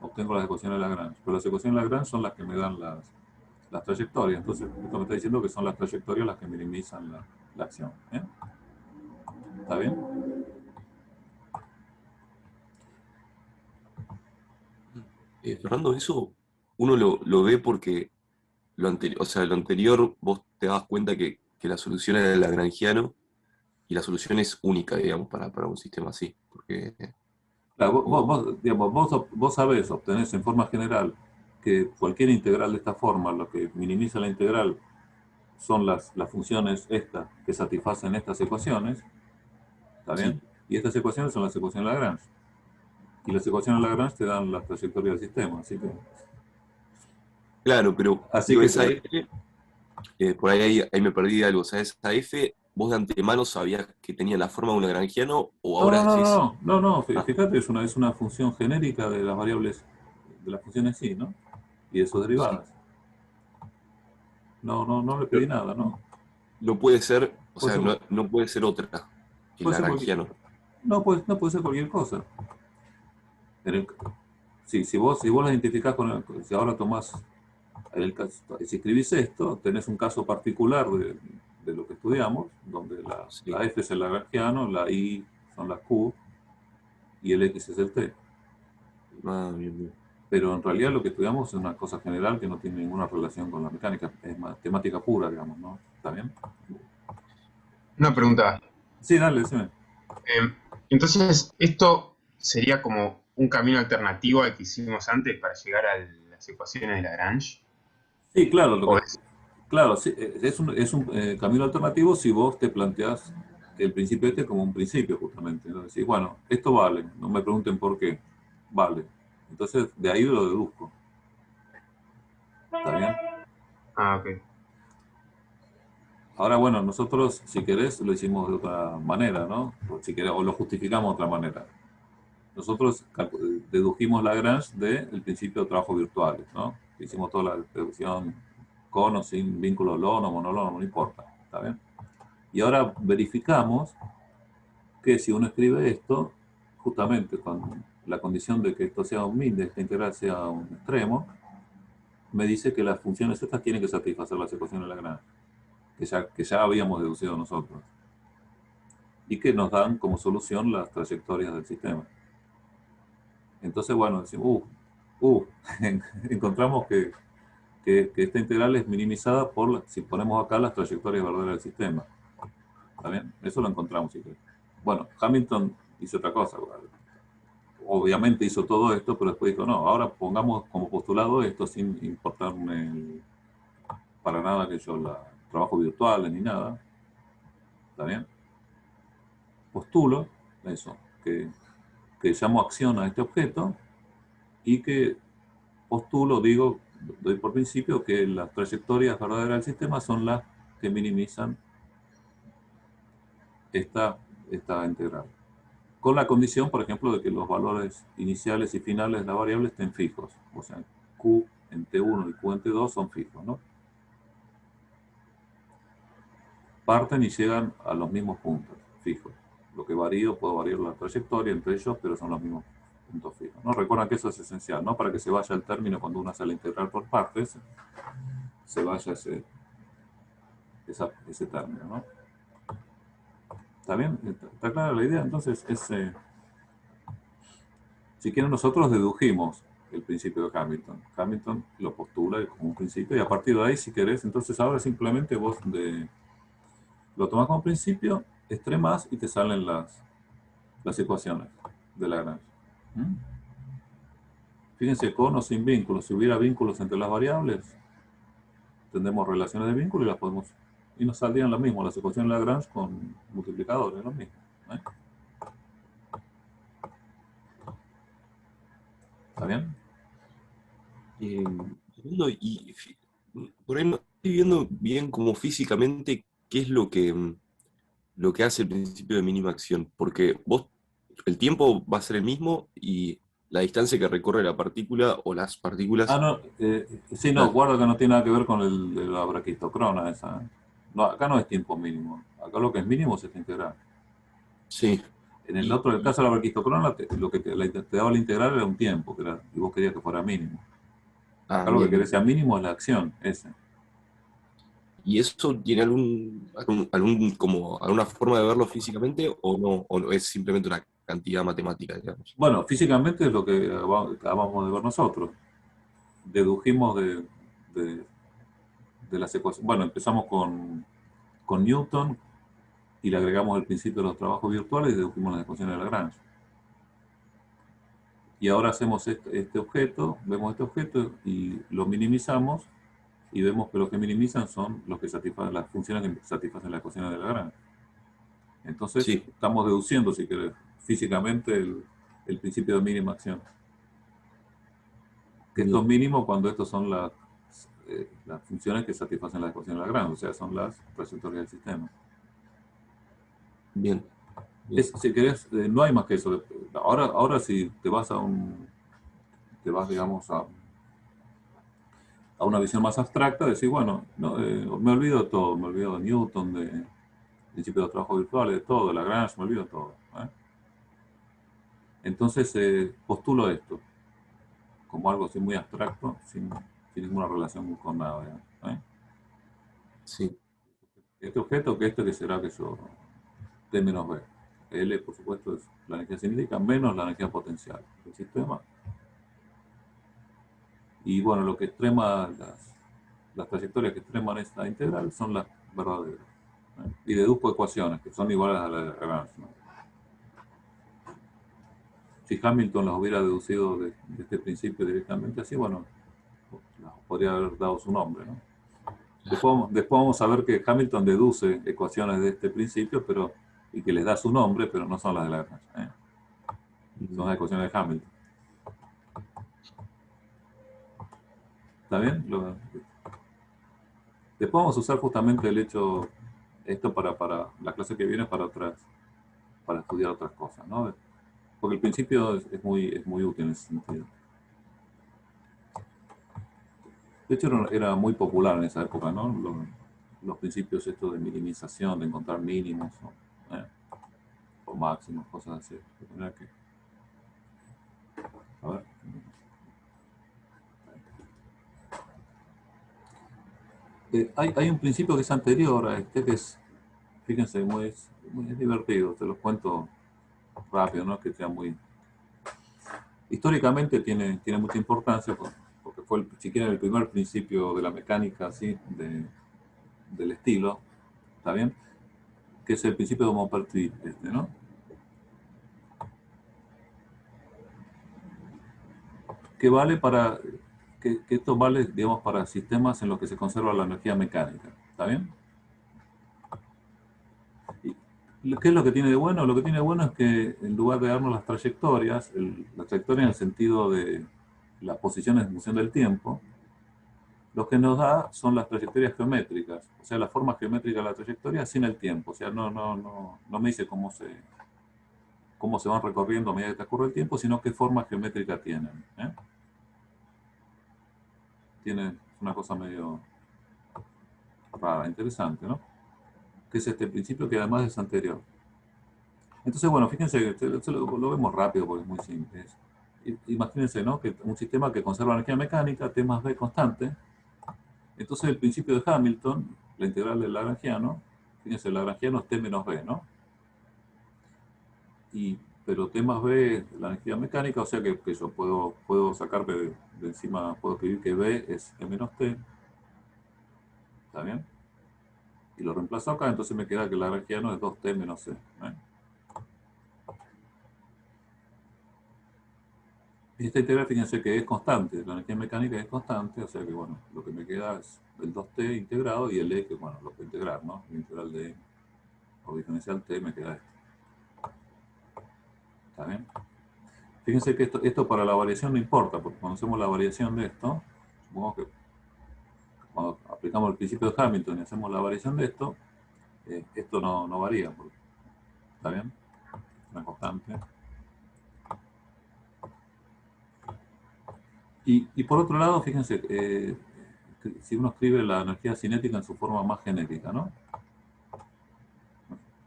obtengo las ecuaciones de Lagrange. Pero las ecuaciones de Lagrange son las que me dan las trayectorias. Entonces, esto me está diciendo que son las trayectorias las que minimizan la acción. ¿Está bien? Fernando, eso uno lo ve porque lo anterior vos te das cuenta que la solución era el lagrangiano y la solución es única, digamos, para un sistema así. Porque, Claro, o- digamos, vos sabés, obtenés en forma general que cualquier integral de esta forma, lo que minimiza la integral son las funciones estas que satisfacen estas ecuaciones, ¿está bien? sí, Y estas ecuaciones son las ecuaciones de Lagrange. Y las ecuaciones de Lagrange te dan la trayectoria del sistema, claro, pero así digo, que esa F, por ahí me perdí de algo, o sea, esa F, vos de antemano sabías que tenía la forma de un lagrangiano o no, ahora no, no, decís, no, no, no, ah, fíjate, es una función genérica de las variables, de las funciones sí, ¿no? Y de sus sí, derivadas. No, no, no le pero pedí nada, ¿no? no puede ser, o Puede sea, ser, no puede ser otra que el puede ser cualquier, lagrangiano. no puede ser cualquier cosa. Pero, sí, si vos la identificás si ahora tomás si escribís esto, tenés un caso particular de lo que estudiamos, donde la Sí. F es el lagrangiano, la I son las Q y el X es el T. Ah, bien, bien. Pero en realidad lo que estudiamos es una cosa general que no tiene ninguna relación con la mecánica, es matemática pura, digamos, ¿no? ¿Está bien? Una pregunta. Sí, dale, decime. Entonces, ¿esto sería como un camino alternativo al que hicimos antes para llegar a las ecuaciones de Lagrange? Sí, claro, ¿O es? claro, sí, es un camino alternativo si vos te planteás el principio este como un principio, justamente, ¿no? Decís, bueno, esto vale, no me pregunten por qué, vale. Entonces, de ahí lo deduzco, ¿está bien? Ah, ok. Ahora, bueno, nosotros, si querés, lo hicimos de otra manera, ¿no? O, si querés, o lo justificamos de otra manera. Nosotros dedujimos Lagrange del principio de trabajos virtuales, ¿no? Hicimos toda la deducción con o sin vínculo LON o monolon, no importa, ¿está bien? Y ahora verificamos que si uno escribe esto, justamente con la condición de que esto sea un min, de esta integral sea un extremo, me dice que las funciones estas tienen que satisfacer las ecuaciones de Lagrange, que ya habíamos deducido nosotros, y que nos dan como solución las trayectorias del sistema. Entonces, bueno, decimos, encontramos que esta integral es minimizada si ponemos acá las trayectorias verdaderas del sistema. ¿Está bien? Eso lo encontramos. ¿Sí? Bueno, Hamilton hizo otra cosa. Obviamente hizo todo esto, pero después dijo, no, ahora pongamos como postulado esto sin importarme para nada que yo trabajo virtual ni nada. ¿Está bien? Postulo eso, que llamo acción a este objeto y que postulo, doy por principio que las trayectorias verdaderas del sistema son las que minimizan esta, esta integral. Con la condición, por ejemplo, de que los valores iniciales y finales de la variable estén fijos. O sea, Q en T1 y Q en T2 son fijos, ¿no? Parten y llegan a los mismos puntos, fijos. Lo que varío, puedo variar la trayectoria entre ellos, pero son los mismos puntos fijos, ¿no? Recuerdan que eso es esencial, ¿no? Para que se vaya el término cuando uno hace la integral por partes, se vaya ese término, ¿no? ¿Está bien? ¿Está clara la idea? Entonces, si quieren, nosotros dedujimos el principio de Hamilton. Hamilton lo postula como un principio y a partir de ahí, si querés, entonces ahora simplemente vos lo tomás como principio, extremas y te salen las ecuaciones de Lagrange. ¿Mm? Fíjense, con o sin vínculos. Si hubiera vínculos entre las variables, tendremos relaciones de vínculo y las podemos... Y nos saldrían lo mismo, las ecuaciones de Lagrange con multiplicadores, lo mismo. ¿Eh? ¿Está bien? Segundo, por ahí no estoy viendo bien como físicamente qué es lo que hace el principio de mínima acción, porque el tiempo va a ser el mismo y la distancia que recorre la partícula o las Ah, partículas... no, sí, no, Ah, guarda que no tiene nada que ver con la braquistocrona esa. ¿Eh? No, acá no es tiempo mínimo. Acá lo que es mínimo es esta integral. sí, En el y, otro, el y- caso de la braquistocrona, lo que te daba la integral era un tiempo, y vos querías que fuera mínimo. Acá lo que bien. querés sea mínimo es la acción, ese. ¿Y eso tiene como alguna forma de verlo físicamente o no es simplemente una cantidad matemática, digamos? Bueno, físicamente es lo que acabamos de ver nosotros. Dedujimos de, de las ecuaciones. Bueno, empezamos con Newton y le agregamos el principio de los trabajos virtuales y dedujimos las ecuaciones de Lagrange. Y ahora hacemos este objeto, vemos este objeto y lo minimizamos y vemos que los que minimizan son los que satisfacen las funciones que satisfacen las ecuaciones de Lagrange. Entonces, Sí, estamos deduciendo, si querés, físicamente el principio de mínima acción. Que esto es bien, mínimo cuando estos son las funciones que satisfacen las ecuaciones de Lagrange, o sea, son las trayectorias del sistema. bien, bien. Si querés, no hay más que eso. Ahora si te vas, digamos, a una visión más abstracta, decir, bueno, no, me olvido de todo, me olvido de Newton, de principio de los trabajos virtuales, de todo, de Lagrange, me olvido de todo. ¿Eh? Entonces postulo esto como algo así muy abstracto, sin ninguna relación con nada. ¿Eh? Sí, Este objeto, que será que yo, T menos B. L, por supuesto, es la energía cinética menos la energía potencial del sistema. Y bueno, lo que extrema las trayectorias que extreman esta integral son las verdaderas. ¿Eh? Y deduzco ecuaciones que son iguales a las de Lagrange. ¿No? Si Hamilton las hubiera deducido de este principio directamente así, bueno, las podría haber dado su nombre. ¿No? Después vamos a ver que Hamilton deduce ecuaciones de este principio, y que les da su nombre, pero no son las de Lagrange. ¿Eh? Son las ecuaciones de Hamilton. ¿Está bien? Después vamos a usar justamente esto para la clase que viene para estudiar otras cosas, ¿no? Porque el principio es muy útil en ese sentido. De hecho, era muy popular en esa época, ¿no? Los principios estos de minimización, de encontrar mínimos, ¿no? O máximos, cosas así. De manera que, a ver. Hay un principio que es anterior a este, fíjense, muy divertido, te los cuento rápido, ¿no? Que sea muy... Históricamente tiene mucha importancia porque fue, si quieren, el primer principio de la mecánica, así, del estilo, ¿está bien? Que es el principio de Maupertuis, ¿no? Que vale que esto vale, digamos, para sistemas en los que se conserva la energía mecánica, ¿está bien? ¿Qué es lo que tiene de bueno? Lo que tiene de bueno es que en lugar de darnos las trayectorias, la trayectoria en el sentido de las posiciones en función del tiempo, lo que nos da son las trayectorias geométricas, o sea, la forma geométrica de la trayectoria sin el tiempo, o sea, no me dice cómo se van recorriendo a medida que transcurre el tiempo, sino qué forma geométrica tienen. ¿Eh? Tiene una cosa medio rara, interesante, ¿no? Que es este principio que además es anterior. Entonces, bueno, fíjense, esto lo vemos rápido porque es muy simple. Imagínense, ¿no? Que un sistema que conserva energía mecánica, T más B constante. Entonces, el principio de Hamilton, la integral del lagrangiano, fíjense, el lagrangiano es T menos B, ¿no? Pero T más B es la energía mecánica, o sea que yo puedo sacarme de encima, puedo escribir que B es E menos T. ¿Está bien? Y lo reemplazo acá, entonces me queda que el lagrangiano es 2T menos C. Esta integral, fíjense que es constante, la energía mecánica es constante, o sea que, bueno, lo que me queda es el 2T integrado y el E, que, bueno, lo puedo integrar, ¿no? La integral de o diferencial T me queda esto. ¿Está bien? Fíjense que esto para la variación no importa, porque cuando hacemos la variación de esto, supongamos que cuando aplicamos el principio de Hamilton y hacemos la variación de esto, esto no varía, ¿está bien? Es una constante. Y por otro lado, fíjense, si uno escribe la energía cinética en su forma más genérica, ¿no?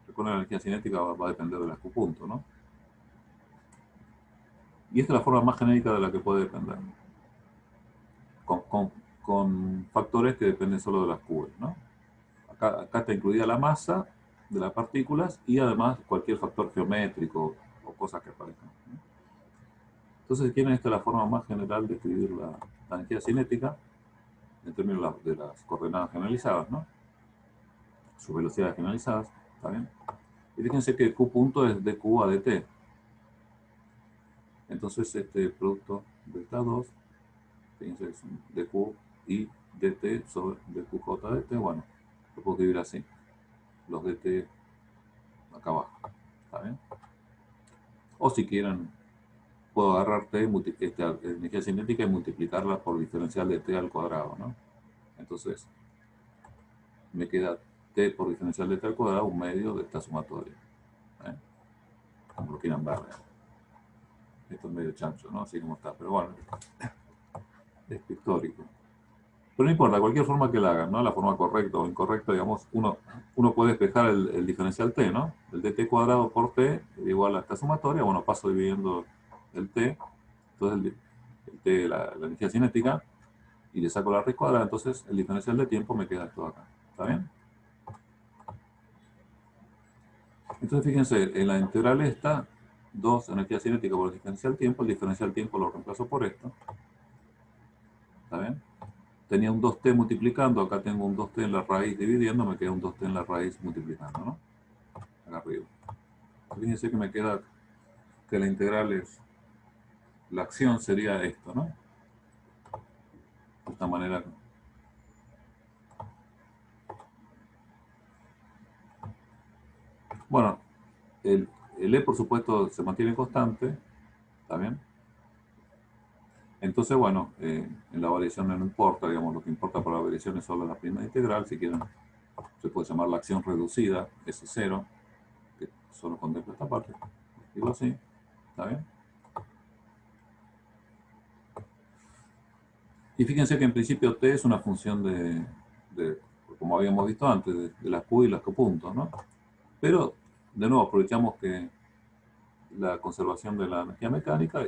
Recuerden, la energía cinética va a depender de las Q puntos, ¿no? Y esta es la forma más genérica de la que puede depender. Con factores que dependen solo de las Q, ¿no? Acá está incluida la masa de las partículas y además cualquier factor geométrico o cosas que aparezcan, ¿no? Entonces, si quieren, esta es la forma más general de escribir la energía cinética en términos de las coordenadas generalizadas, ¿no? Sus velocidades generalizadas, ¿está bien? Y fíjense que Q punto es dq a dt. Entonces, este producto delta 2, fíjense, es un dq y dt sobre dqj dt. Bueno, lo puedo escribir así. Los dt acá abajo, ¿está bien? O si quieren, puedo agarrar t, energía cinética y multiplicarla por diferencial de t al cuadrado, ¿no? Entonces, me queda t por diferencial de t al cuadrado, un medio de esta sumatoria. Como lo quieran ver. Esto es medio chancho, ¿no? Así como está, pero bueno, es pictórico. Pero no importa, cualquier forma que la hagan, ¿no? La forma correcta o incorrecta, digamos, uno puede despejar el diferencial t, ¿no? El dt cuadrado por t igual a esta sumatoria. Bueno, paso dividiendo el t, entonces el t, la energía cinética, y le saco la raíz cuadrada, entonces el diferencial de tiempo me queda esto acá. ¿Está bien? Entonces fíjense, en la integral esta, 2 energía cinética por el diferencial tiempo lo reemplazo por esto. ¿Está bien? Tenía un 2t multiplicando, acá tengo un 2t en la raíz dividiendo, me queda un 2t en la raíz multiplicando, ¿no? Acá arriba. Fíjense que me queda que la integral es, la acción sería esto, ¿no? De esta manera. Bueno, el E por supuesto se mantiene constante, ¿está bien? Entonces, bueno, en la variación no importa, digamos, lo que importa para la variación es solo la prima integral, si quieren, se puede llamar la acción reducida, S0, que solo contempla esta parte. Digo así, ¿está bien? Y fíjense que en principio T es una función como habíamos visto antes, de las Q y las Q puntos, ¿no? Pero, de nuevo, aprovechamos que la conservación de la energía mecánica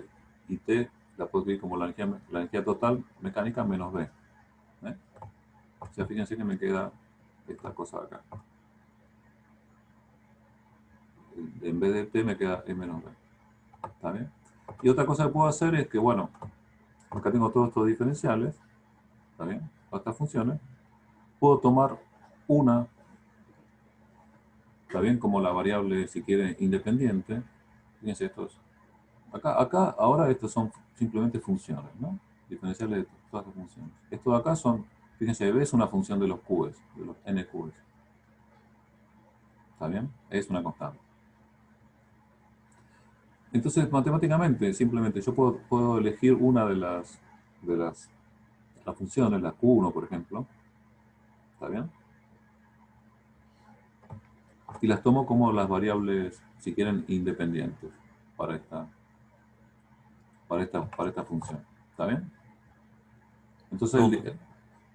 y T la puedo escribir como la energía total mecánica menos B. ¿Eh? O sea, fíjense que me queda esta cosa de acá. En vez de T me queda E menos B. ¿Está bien? Y otra cosa que puedo hacer es que, bueno, acá tengo todos estos diferenciales, ¿está bien? Todas estas funciones. Puedo tomar una, ¿está bien? Como la variable, si quiere, independiente. Fíjense estos. Acá, ahora estos son simplemente funciones, ¿no? Diferenciales de todas las funciones. Estos de acá son, fíjense, B es una función de los Qs, de los NQs. ¿Está bien? Es una constante. Entonces, matemáticamente, simplemente yo puedo elegir una de las funciones, la Q1, por ejemplo. ¿Está bien? Y las tomo como las variables, si quieren, independientes para esta función. ¿Está bien? Entonces,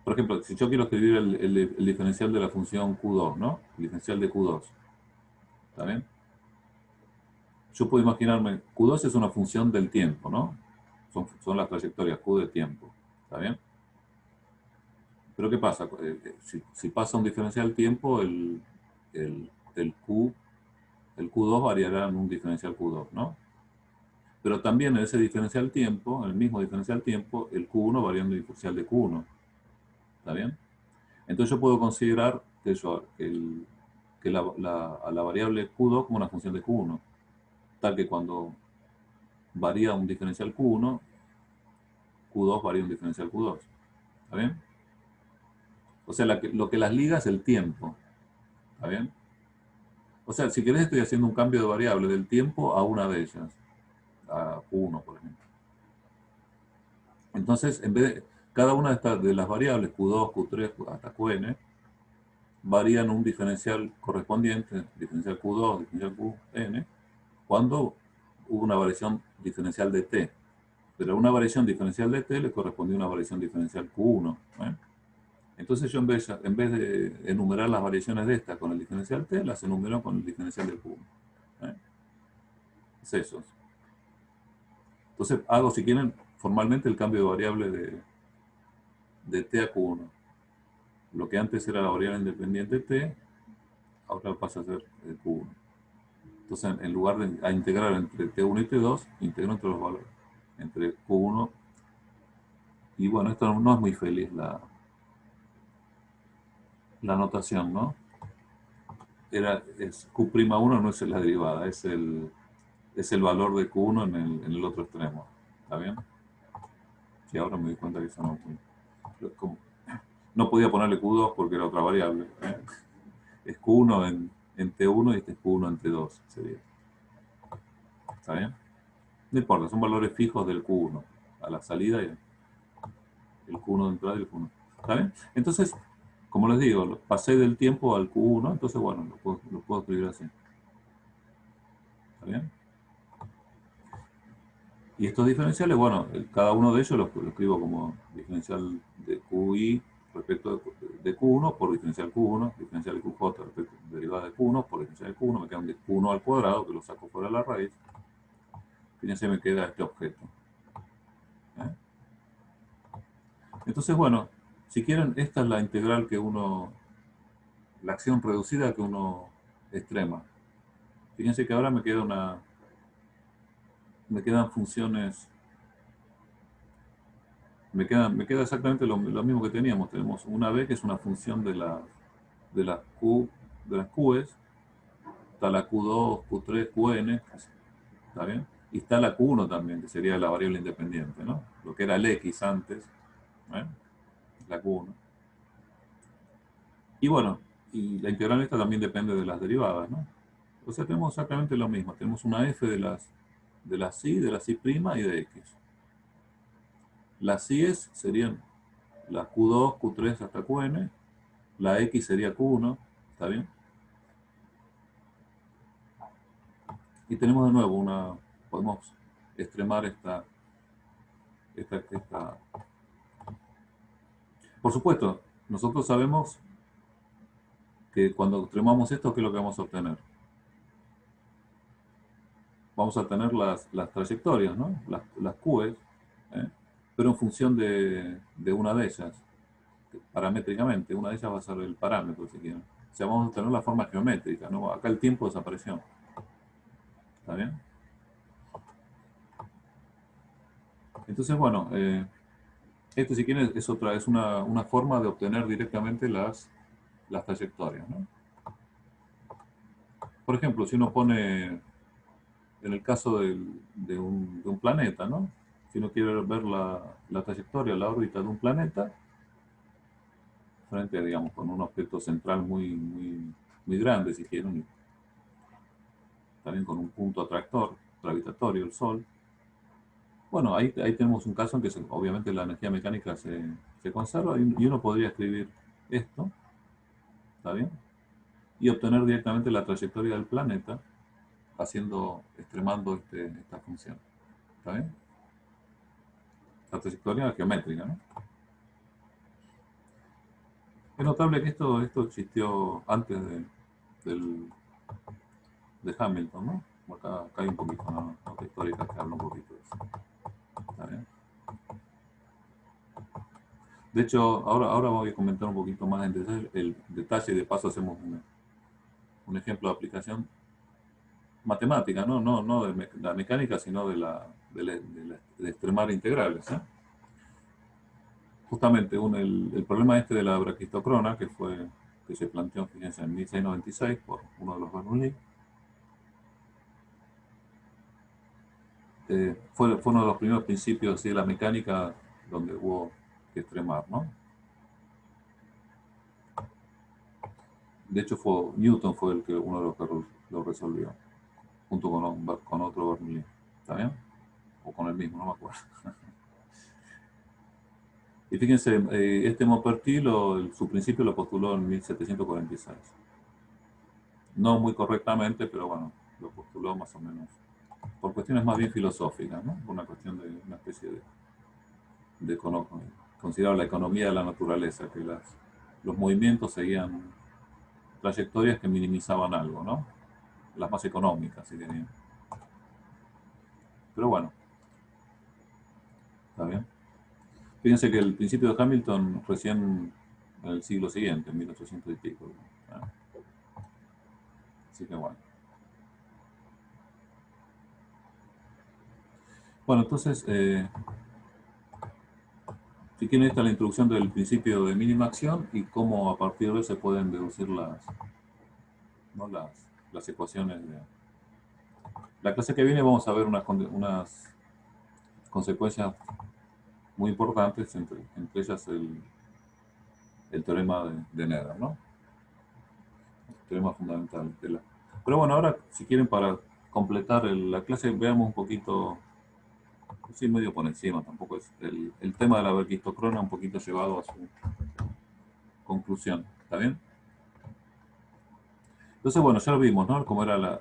por ejemplo, si yo quiero escribir el diferencial de la función Q2, ¿no? El diferencial de Q2. ¿Está bien? yo puedo imaginarme, Q2 es una función del tiempo, ¿no? Son las trayectorias Q de tiempo, ¿está bien? Pero ¿qué pasa? Si pasa un diferencial tiempo, el Q2 variará en un diferencial Q2, ¿no? Pero también en ese diferencial tiempo, en el mismo diferencial tiempo, el Q1 varía en el diferencial de Q1, ¿está bien? Entonces yo puedo considerar a la variable Q2 como una función de Q1, tal que cuando varía un diferencial Q1, Q2 varía un diferencial Q2, ¿está bien? O sea, lo que las liga es el tiempo, ¿está bien? O sea, si querés estoy haciendo un cambio de variable del tiempo a una de ellas, a Q1, por ejemplo. Entonces, en vez de cada una de las variables, Q2, Q3, hasta Qn, varían un diferencial correspondiente, diferencial Q2, diferencial Qn, cuando hubo una variación diferencial de t. Pero a una variación diferencial de t le correspondió una variación diferencial Q1. Entonces yo en vez de enumerar las variaciones de esta con el diferencial t, las enumero con el diferencial de Q1. Es eso. Entonces hago, si quieren, formalmente el cambio de variable de t a Q1. Lo que antes era la variable independiente t, ahora pasa a ser el Q1. Entonces, en lugar de integrar entre T1 y T2, integro entre los valores, entre Q1 y bueno, esto no es muy feliz la notación, ¿no? Q'1 no es la derivada, es el valor de Q1 en el otro extremo. ¿Está bien? Y ahora me doy cuenta que eso no podía ponerle Q2 porque era otra variable. Es Q1 en T1 y este es Q1 en T2, sería. ¿Está bien? No importa, son valores fijos del Q1 a la salida y el Q1 de entrada y el Q1. ¿Está bien? Entonces, como les digo, pasé del tiempo al Q1, entonces bueno, lo puedo escribir así. ¿Está bien? Y estos diferenciales, bueno, cada uno de ellos lo escribo como diferencial de QI respecto de Q1 por diferencial Q1, diferencial de QJ respecto de derivada de Q1 por diferencial de Q1, me queda un Q1 al cuadrado, que lo saco fuera de la raíz. Fíjense, me queda este objeto. ¿Eh? Entonces, bueno, si quieren, esta es la integral la acción reducida que uno extrema. Fíjense que ahora me quedan funciones, me queda exactamente lo mismo que teníamos. Tenemos una B que es una función de las Q's, está la Q2, Q3, Qn, ¿está bien? Y está la Q1 también, que sería la variable independiente, ¿no? Lo que era el X antes, ¿eh? La Q1. Y bueno, y la integral esta también depende de las derivadas, ¿no? O sea, tenemos exactamente lo mismo. Tenemos una f de las y, de las y' y de x. Las i's serían la Q2, Q3 hasta Qn. La x sería Q1, ¿está bien? Y tenemos de nuevo podemos extremar esta. Por supuesto, nosotros sabemos que cuando extremamos esto, ¿qué es lo que vamos a obtener? Vamos a tener las trayectorias, ¿no? Las Q's, ¿eh? Pero en función de una de ellas, paramétricamente. Una de ellas va a ser el parámetro, si quieren. O sea, vamos a tener la forma geométrica, ¿no? Acá el tiempo desapareció. ¿Está bien? Entonces, bueno, esto si quieren es una forma de obtener directamente las trayectorias, ¿no? Por ejemplo, si uno pone, en el caso de un planeta, ¿no? Si uno quiere ver la trayectoria, la órbita de un planeta, frente, digamos, con un objeto central muy grande, si quieren, también con un punto atractor, gravitatorio, el Sol. Bueno, ahí tenemos un caso en que obviamente la energía mecánica se conserva y uno podría escribir esto, ¿está bien? Y obtener directamente la trayectoria del planeta extremando esta función, ¿está bien? La trayectoria geométrica, ¿no? Es notable que esto existió antes de Hamilton, ¿no? Acá hay un poquito, ¿no? Nota histórica que habla un poquito de eso. ¿Está bien? De hecho, ahora voy a comentar un poquito más en detalle y de paso hacemos un ejemplo de aplicación matemática, no de la mecánica, sino de extremar integrales. Justamente el problema este de la braquistocrona, que se planteó, fíjense, en 1696 por uno de los Bernoulli, fue uno de los primeros principios así, de la mecánica donde hubo que extremar, ¿no? De hecho, Newton fue uno de los que lo resolvió, junto con otro Bernoulli. ¿Está bien? O con el mismo, no me acuerdo. Y fíjense, este Maupertuis su principio lo postuló en 1746. No muy correctamente, pero bueno, lo postuló más o menos. Por cuestiones más bien filosóficas, ¿no? Por una cuestión de una especie de considerar la economía de la naturaleza, que los movimientos seguían trayectorias que minimizaban algo, ¿no? Las más económicas, si querían. Pero bueno, ¿está bien? Fíjense que el principio de Hamilton recién en el siglo siguiente, en 1800 y pico. ¿No? Así que bueno. Bueno, entonces, si quieren, esta es la introducción del principio de mínima acción y cómo a partir de él se pueden deducir las ecuaciones. La clase que viene vamos a ver unas consecuencias muy importantes, entre ellas el teorema de Nether, ¿no? El teorema fundamental. Pero bueno, ahora, si quieren, para completar la clase, veamos un poquito, sí, medio por encima, tampoco es el tema de la braquistocrona un poquito llevado a su conclusión. ¿Está bien? Entonces, bueno, ya lo vimos, ¿no? Cómo era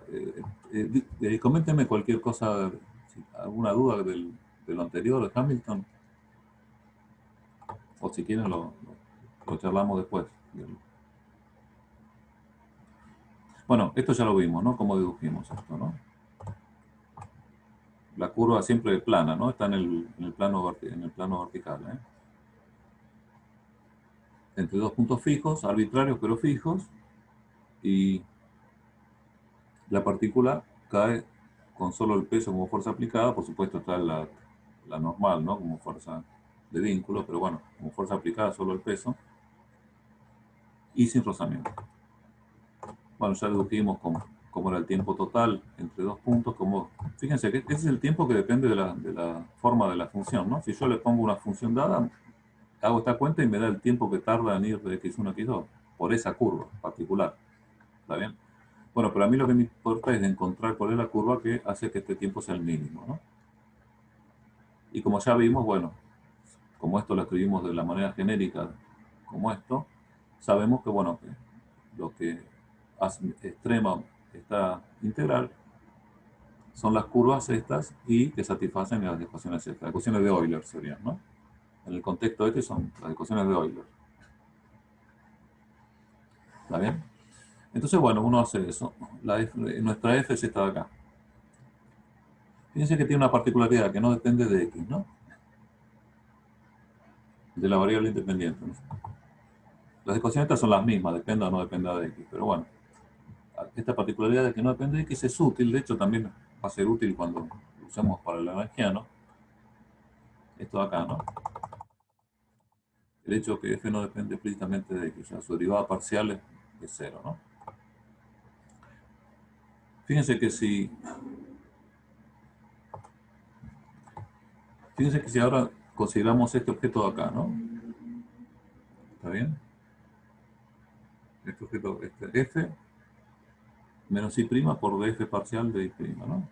coméntenme cualquier cosa, alguna duda de lo anterior de Hamilton, o si quieren lo charlamos después. Bueno, esto ya lo vimos, ¿no? Cómo dedujimos esto, ¿no? La curva siempre plana, ¿no? Está en el plano vertical, ¿eh? Entre dos puntos fijos, arbitrarios pero fijos, y la partícula cae con solo el peso como fuerza aplicada. Por supuesto está la normal, ¿no? Como fuerza de vínculo, pero bueno, como fuerza aplicada solo el peso, y sin rozamiento. Bueno, ya dedujimos cómo era el tiempo total entre dos puntos. Fíjense que ese es el tiempo que depende de la forma de la función, ¿no? Si yo le pongo una función dada, hago esta cuenta y me da el tiempo que tarda en ir de x1 a x2, por esa curva particular. ¿Está bien? Bueno, pero a mí lo que me importa es encontrar cuál es la curva que hace que este tiempo sea el mínimo, ¿no? Y como ya vimos, bueno, como esto lo escribimos de la manera genérica, como esto, sabemos que, bueno, que lo que extrema esta integral son las curvas estas y que satisfacen las ecuaciones estas. Las ecuaciones de Euler serían, ¿no? En el contexto este son las ecuaciones de Euler. ¿Está bien? Entonces, bueno, uno hace eso. Nuestra f es esta de acá. Fíjense que tiene una particularidad que no depende de x, ¿no? De la variable independiente, ¿no? Las ecuaciones estas son las mismas, dependa o no dependa de x, pero bueno, esta particularidad de que no depende de x es útil. De hecho, también va a ser útil cuando lo usemos para el lagrangiano. Esto de acá, ¿no? El hecho de que f no depende explícitamente de x, o sea, su derivada parcial es cero, ¿no? Fíjense que si ahora consideramos este objeto de acá, ¿no? ¿Está bien? Este objeto, f menos y' por df parcial de y', ¿no?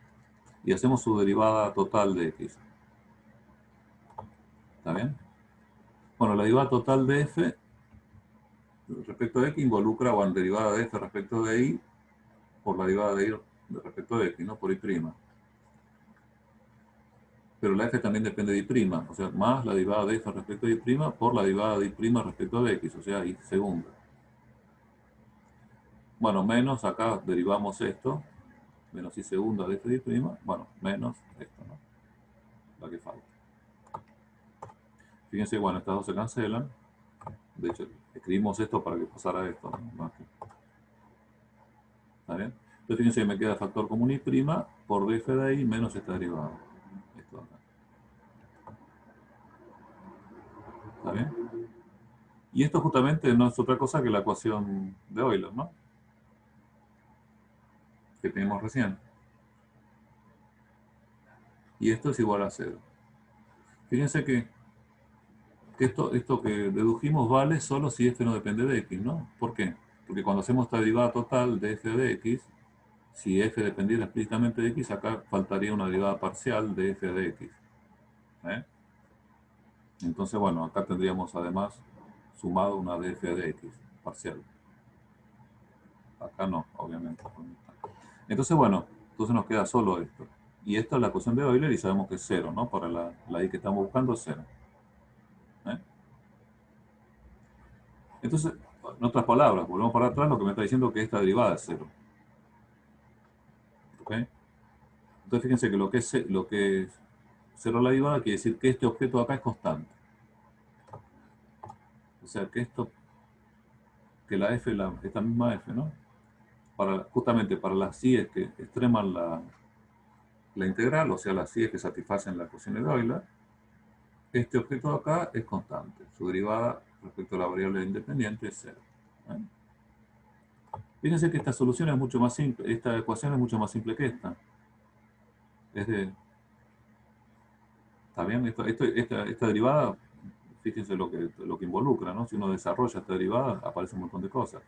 Y hacemos su derivada total de x. ¿Está bien? Bueno, la derivada total de f respecto de x involucra, bueno, derivada de f respecto de y por la derivada de y respecto de x, ¿no? Por y'. Pero la f también depende de y', o sea, más la derivada de f respecto de y' por la derivada de y' respecto de x, o sea, y segunda. Bueno, menos acá derivamos esto, menos I segunda de f de I', bueno, menos esto, ¿no? La que falta. Fíjense, bueno, estas dos se cancelan. De hecho, escribimos esto para que pasara esto, ¿no? ¿Está bien? Entonces fíjense que me queda factor común I' por df de I menos esta derivada. Esto acá. ¿Está bien? Y esto justamente no es otra cosa que la ecuación de Euler, ¿no? Que tenemos recién. Y esto es igual a 0. Fíjense que esto que dedujimos vale solo si f no depende de x, ¿no? ¿Por qué? Porque cuando hacemos esta derivada total de f de x, si f dependiera explícitamente de x, acá faltaría una derivada parcial de f de x. ¿Eh? Entonces, bueno, acá tendríamos además sumado una de f de x parcial. Acá no, obviamente. Entonces, bueno, entonces nos queda solo esto. Y esta es la ecuación de Euler y sabemos que es 0, ¿no? Para la I que estamos buscando es 0. ¿Eh? Entonces, en otras palabras, volvemos para atrás, lo que me está diciendo es que esta derivada es 0. ¿Ok? Entonces fíjense que lo que es 0 la derivada quiere decir que este objeto de acá es constante. O sea, que la f, esta misma f, ¿no? Justamente para las i's que extreman la integral, o sea, las i's que satisfacen la ecuación de Euler, este objeto de acá es constante. Su derivada respecto a la variable independiente es 0. ¿Eh? Fíjense que esta solución es mucho más simple, esta ecuación es mucho más simple que esta. ¿Está bien? Esta derivada, fíjense lo que involucra, ¿no? Si uno desarrolla esta derivada, aparece un montón de cosas.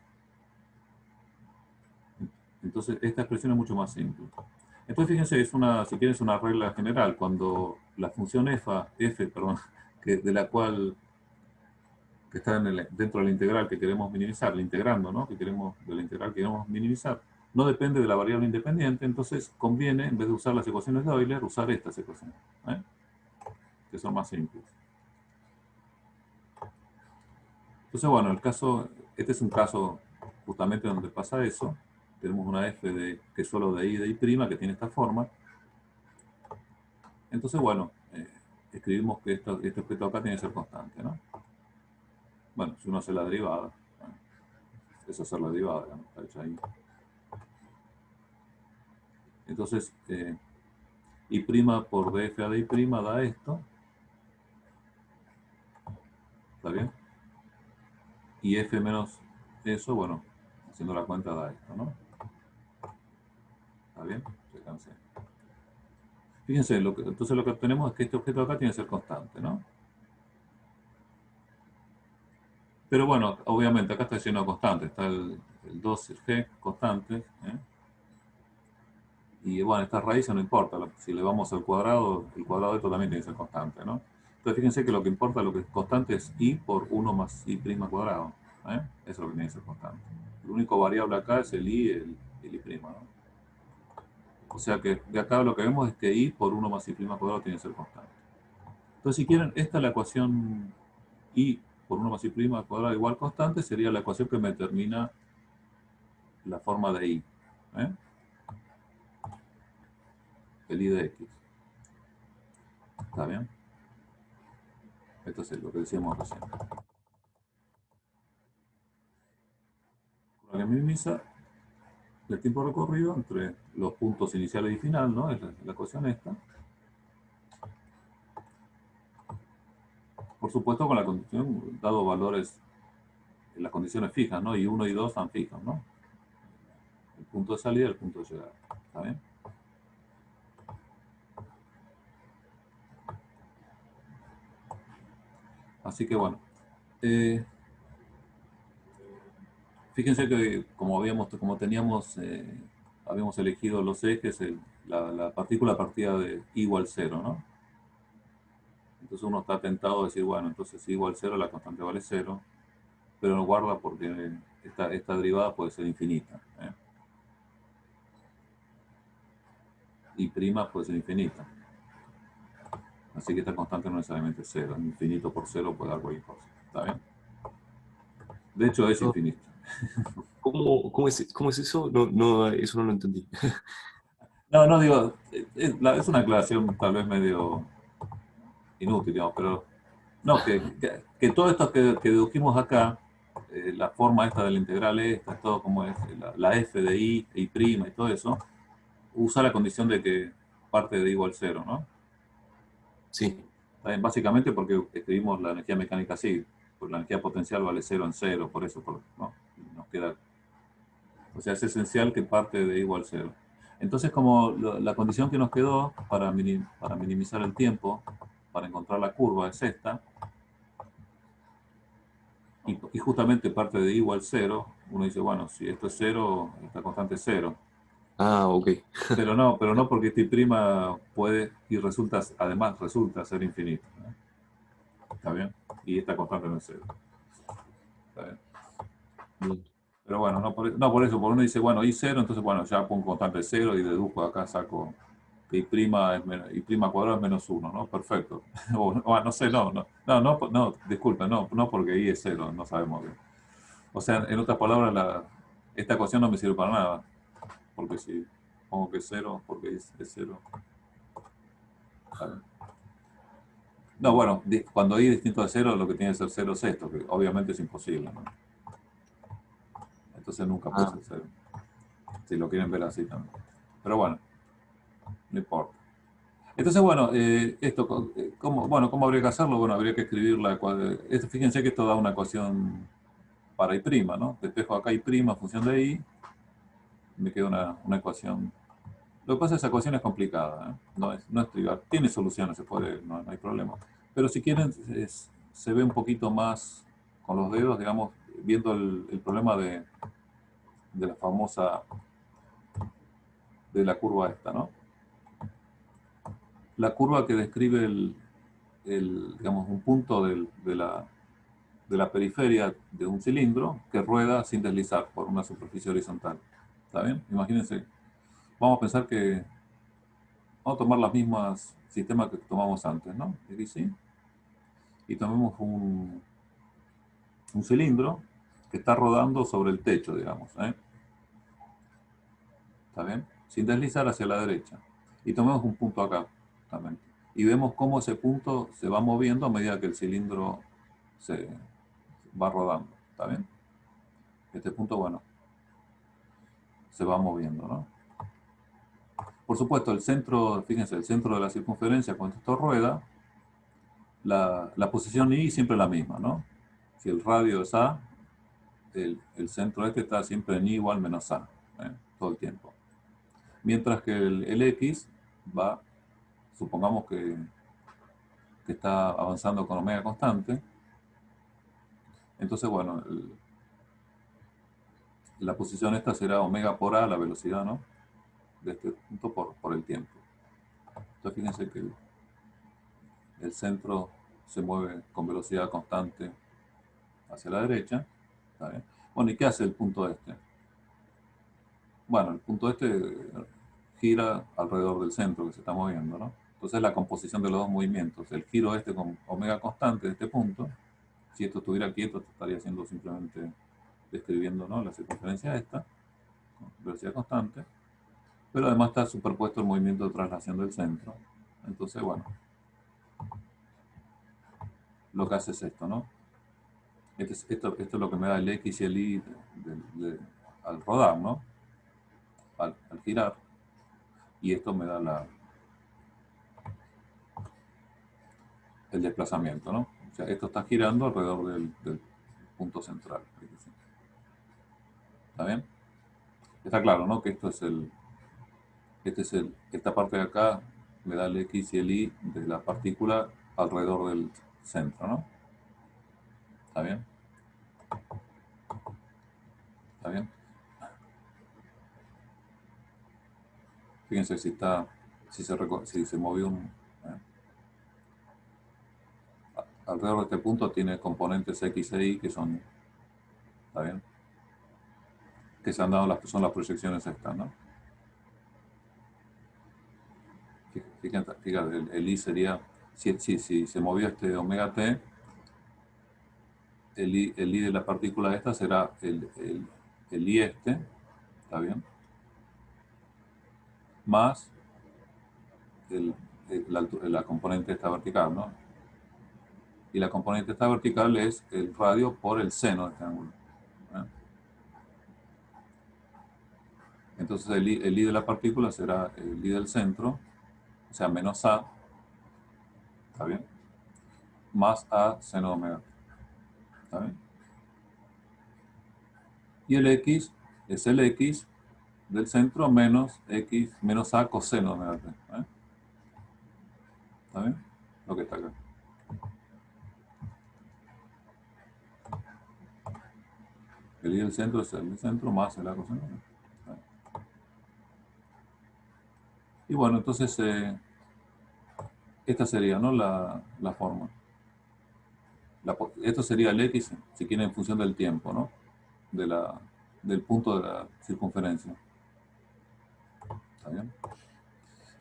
Entonces, esta expresión es mucho más simple. Entonces, fíjense, si quieren, es una regla general. Cuando la función f, de la cual que está dentro de la integral que queremos minimizar, la integrando, ¿no? De la integral que queremos minimizar, no depende de la variable independiente, entonces conviene, en vez de usar las ecuaciones de Euler, usar estas ecuaciones, ¿eh? Que son más simples. Entonces, bueno, este es un caso justamente donde pasa eso. Tenemos una f que es solo de I de I', que tiene esta forma. Entonces, bueno, escribimos que este objeto acá tiene que ser constante, ¿no? Bueno, si uno hace la derivada, bueno, es hacer la derivada, ¿no? Está hecha ahí. Entonces, I' por df a de I' da esto. ¿Está bien? Y f menos eso, bueno, haciendo la cuenta da esto, ¿no? ¿Está bien? Se cancela. Fíjense, entonces lo que obtenemos es que este objeto acá tiene que ser constante, ¿no? Pero bueno, obviamente acá está lleno de constantes. Está el 2 y el g constantes. ¿Eh? Y bueno, estas raíces no importa. Si le vamos al cuadrado, el cuadrado de esto también tiene que ser constante, ¿no? Entonces fíjense que lo que importa, lo que es constante es I por 1 más I' cuadrado. ¿Eh? Eso es lo que tiene que ser constante. El único variable acá es el I y el I', ¿no? O sea que de acá lo que vemos es que I por 1 más I' cuadrado tiene que ser constante. Entonces si quieren, esta es la ecuación I por 1 más I' cuadrado igual constante, sería la ecuación que me determina la forma de I. ¿Eh? El I de X. ¿Está bien? Esto es lo que decíamos recién. Con la que minimiza el tiempo recorrido entre los puntos iniciales y final, ¿no? Es la ecuación esta. Por supuesto con la condición, dado valores, las condiciones fijas, ¿no? Y 1 y 2 están fijas, ¿no? El punto de salida y el punto de llegada. ¿Está bien? Así que bueno. Fíjense que como teníamos, habíamos elegido los ejes, la partícula partía de I igual 0, ¿no? Entonces uno está tentado a decir, bueno, entonces I igual 0, la constante vale 0, pero no guarda porque esta derivada puede ser infinita. Y prima puede ser infinita. Así que esta constante no necesariamente es 0. Infinito por 0 puede dar cualquier cosa. ¿Está bien? De hecho es infinito. ¿Cómo es eso? No, eso no lo entendí. No, no digo, es una aclaración tal vez medio inútil, digamos, pero no, que todo esto que dedujimos acá, la forma esta del integral esta, todo como es, la f de i, i' y todo eso, usa la condición de que parte de igual cero, ¿no? Sí. Está bien, básicamente porque escribimos la energía mecánica así, pues la energía potencial vale cero en cero, por eso, ¿no? Nos queda, o sea, es esencial que parte de igual cero. Entonces, como la condición que nos quedó para minimizar el tiempo, para encontrar la curva es esta, y justamente parte de igual cero, uno dice, bueno, si esto es cero, esta constante es cero. Ah, ok. Pero no porque esta prima puede y resulta, además resulta ser infinito, ¿no? ¿Está bien? Y esta constante no es cero. ¿Está bien? Bien. Pero bueno, no por eso, porque uno dice, bueno, y cero, entonces bueno, ya pongo constante cero y deduzco acá, saco que y prima cuadrado es menos uno, ¿no? Perfecto. O no sé, no, disculpa, no porque y es cero, no sabemos bien. O sea, en otras palabras, esta ecuación no me sirve para nada, porque si pongo que es cero, porque es cero. Está bien. No, bueno, cuando i es distinto de cero, lo que tiene que ser cero es esto, que obviamente es imposible, ¿no? Entonces nunca puede Ah, ser cero, si lo quieren ver así también. Pero bueno, no importa. Entonces, bueno, bueno, ¿cómo habría que hacerlo? Bueno, habría que escribir fíjense que esto da una ecuación para i', ¿no? Despejo acá i', función de i, me queda una ecuación. Lo que pasa es que esa ecuación es complicada, ¿eh? No es trivial. Tiene soluciones, se puede, no hay problema. Pero si quieren, se ve un poquito más con los dedos, digamos, viendo el problema de la famosa, de la curva esta, ¿no? La curva que describe digamos, un punto de la periferia de un cilindro que rueda sin deslizar por una superficie horizontal. ¿Está bien? Imagínense, vamos a pensar que vamos a tomar las mismas sistemas que tomamos antes, ¿no? ¿Sí? Y tomemos un cilindro que está rodando sobre el techo, digamos, ¿eh? ¿Está bien? Sin deslizar hacia la derecha. Y tomemos un punto acá también. Y vemos cómo ese punto se va moviendo a medida que el cilindro se va rodando. ¿Está bien? Este punto, bueno, se va moviendo, ¿no? Por supuesto, el centro, fíjense, el centro de la circunferencia, cuando esto rueda, la posición I siempre es la misma, ¿no? Si el radio es A, el centro este está siempre en I igual menos A, todo el tiempo. Mientras que el X va, supongamos que está avanzando con omega constante, entonces, bueno, la posición esta será omega por A, la velocidad, ¿no? De este punto por el tiempo. Entonces, fíjense que el centro se mueve con velocidad constante hacia la derecha. ¿Está bien? Bueno, ¿y qué hace el punto este? Bueno, el punto este gira alrededor del centro que se está moviendo, ¿no? Entonces la composición de los dos movimientos, el giro este con omega constante de este punto, si esto estuviera quieto, estaría haciendo simplemente describiendo, ¿no?, la circunferencia esta, con velocidad constante, pero además está superpuesto el movimiento de traslación del centro. Entonces, bueno, lo que hace es esto, ¿no? Esto es lo que me da el X y el Y al rodar, ¿no? Al girar. Y esto me da el desplazamiento, ¿no? O sea, esto está girando alrededor del punto central. ¿Está bien? Está claro, ¿no? Que esta parte de acá me da el X y el Y de la partícula alrededor del centro, ¿no? ¿Está bien? ¿Está bien? Fíjense si se movió ¿eh? Alrededor de este punto tiene componentes X e Y que son, ¿está bien? Que se han dado son las proyecciones estas, ¿no? Fíjate, el I sería, si se movió este omega t, el I de la partícula esta será el I este, ¿está bien? más la componente esta vertical, ¿no? Y la componente esta vertical es el radio por el seno de este ángulo. Entonces el I de la partícula será el I del centro, o sea, menos A, ¿está bien? Más A seno de omega. ¿Está bien? Y el X es el X del centro menos X, menos A coseno de omega t. ¿Está bien? Lo que está acá. El I del centro es el del centro más el A coseno. Y bueno, entonces esta sería, ¿no? la forma. Esto sería el X, si quieren, en función del tiempo, ¿no? Del punto de la circunferencia. ¿Está bien?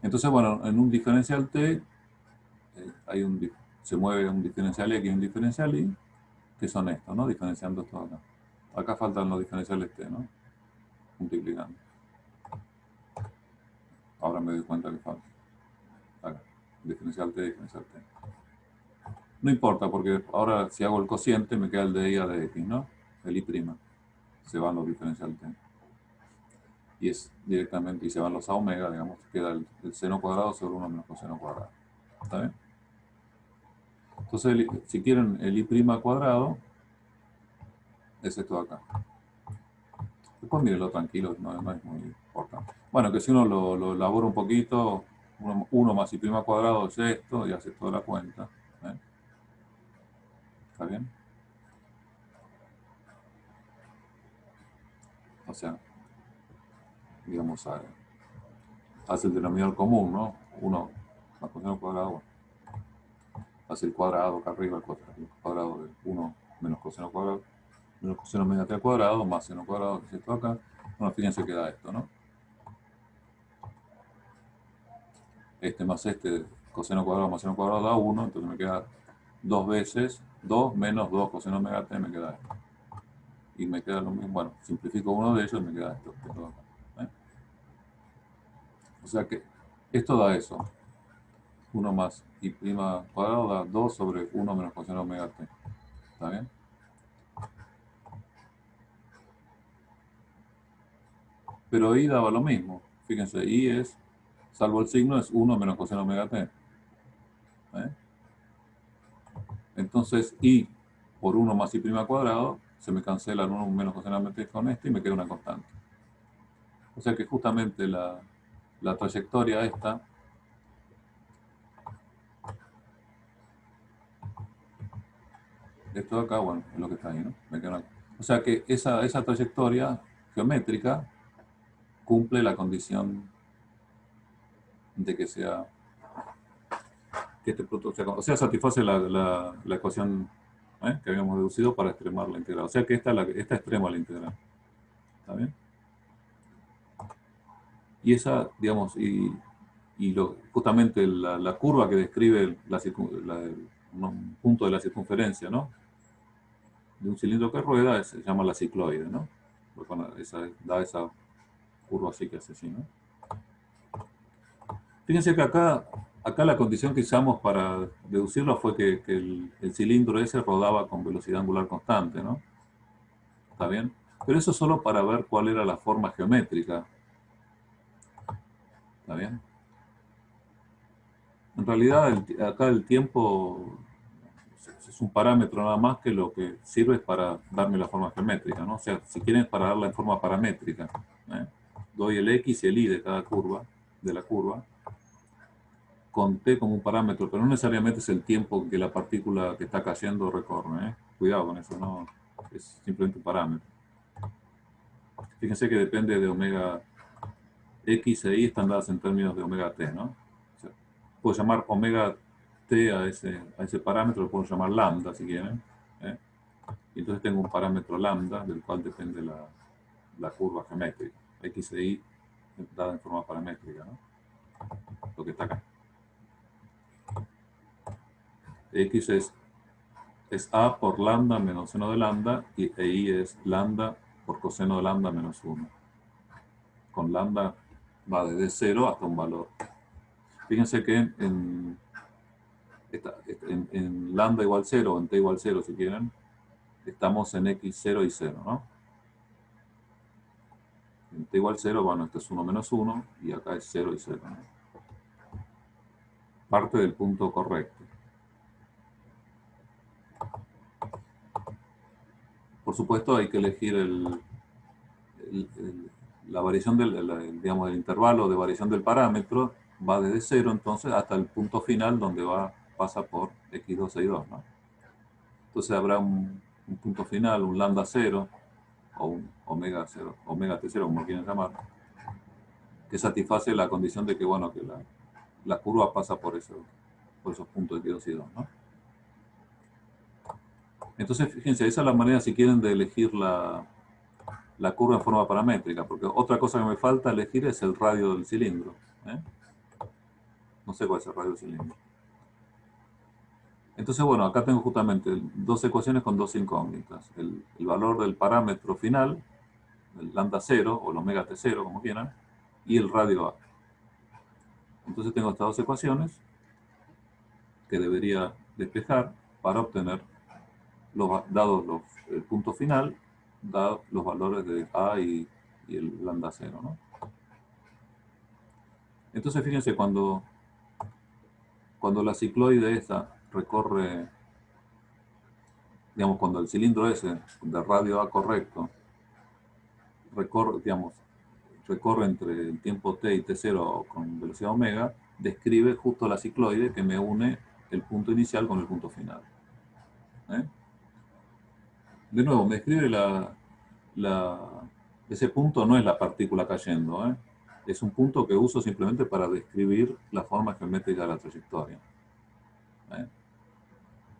Entonces, bueno, en un diferencial T se mueve un diferencial X y un diferencial Y, que son estos, ¿no? Diferenciando esto acá. Acá faltan los diferenciales T, ¿no? Multiplicando. Ahora me doy cuenta que falta. Acá. Diferencial T, diferencial T. No importa, porque ahora si hago el cociente me queda el de Y a de X, ¿no? El I'. Se van los diferenciales T. Y es directamente, y se van los a omega, digamos, queda el seno cuadrado sobre 1 menos coseno cuadrado. ¿Está bien? Entonces, si quieren el I' cuadrado, es esto de acá. Después mírenlo tranquilo, no es muy importante. Bueno, que si uno lo elabora un poquito, 1 más I' cuadrado es esto, y hace toda la cuenta. ¿Está bien? O sea, digamos, hace el denominador común, ¿no? 1 más coseno cuadrado, bueno, hace el cuadrado acá arriba, el cuadrado de 1 menos coseno cuadrado, menos coseno omega t al cuadrado, más seno cuadrado, que es esto acá. Bueno, fíjense que da esto, ¿no? Este más este, coseno cuadrado más seno cuadrado da 1, entonces me queda 2 veces, 2 menos 2 coseno omega t, me queda esto. Y me queda lo mismo, bueno, simplifico uno de ellos y me queda esto acá. O sea que esto da eso. 1 más I' cuadrado da 2 sobre 1 menos coseno omega t. ¿Está bien? Pero I daba lo mismo. Fíjense, I es, salvo el signo, es 1 menos coseno omega t. Entonces I por 1 más I' cuadrado, se me cancela el 1 menos coseno omega t con este y me queda una constante. O sea que justamente la trayectoria esta esto de acá, bueno, es lo que está ahí, ¿no? O sea que esa trayectoria geométrica cumple la condición de que sea que este producto, o sea, satisface la ecuación que habíamos deducido para extremar la integral. O sea que esta extrema la integral. ¿Está bien? Y esa, digamos, justamente la curva que describe un punto de la circunferencia, ¿no? De un cilindro que rueda se llama la cicloide, ¿no? Da esa curva así que hace así, ¿no? Fíjense que acá la condición que usamos para deducirlo fue que el cilindro ese rodaba con velocidad angular constante, ¿no? ¿Está bien? Pero eso solo para ver cuál era la forma geométrica. ¿Está bien? En realidad acá el tiempo es un parámetro nada más que lo que sirve es para darme la forma geométrica, ¿no? O sea, si quieren para darla en forma paramétrica, doy el X y el Y de cada curva, de la curva, con T como un parámetro, pero no necesariamente es el tiempo que la partícula que está cayendo recorre. Cuidado con eso, no es simplemente un parámetro. Fíjense que depende de omega X e Y, están dadas en términos de omega T, ¿no? O sea, puedo llamar omega T a ese parámetro, lo puedo llamar lambda si quieren. Y entonces tengo un parámetro lambda del cual depende la curva geométrica. X e Y dada en forma paramétrica, ¿no? Lo que está acá. X es A por lambda menos seno de lambda e Y es lambda por coseno de lambda menos 1. Con lambda va desde 0 hasta un valor. Fíjense que en lambda igual 0 o en t igual 0 si quieren, estamos en x0 y 0, ¿no? En t igual 0, bueno, esto es 1 menos 1 y acá es 0 y 0, ¿no? Parte del punto correcto. Por supuesto hay que elegir la variación digamos, el intervalo de variación del parámetro va desde 0 entonces hasta el punto final donde pasa por x2, y2, ¿no? Entonces habrá un punto final, un lambda 0 o un omega 0, omega t0, como quieran llamar, que satisface la condición de que, bueno, que la curva pasa por esos puntos x2 y 2, ¿no? Entonces, fíjense, esa es la manera, si quieren, de elegir la curva en forma paramétrica, porque otra cosa que me falta elegir es el radio del cilindro, ¿eh? No sé cuál es el radio del cilindro. Entonces, bueno, acá tengo justamente dos ecuaciones con dos incógnitas. El valor del parámetro final, el lambda 0 o el omega t0, como quieran, y el radio A. Entonces tengo estas dos ecuaciones que debería despejar para obtener, dados el punto final, dados los valores de A y el lambda 0, ¿no? Entonces fíjense, cuando la cicloide esta recorre, digamos, cuando el cilindro ese de radio A correcto recorre entre el tiempo t y t0 con velocidad omega, describe justo la cicloide que me une el punto inicial con el punto final. ¿Eh? De nuevo, me describe ese punto no es la partícula cayendo, ¿eh? Es un punto que uso simplemente para describir la forma geométrica de la trayectoria. ¿Eh?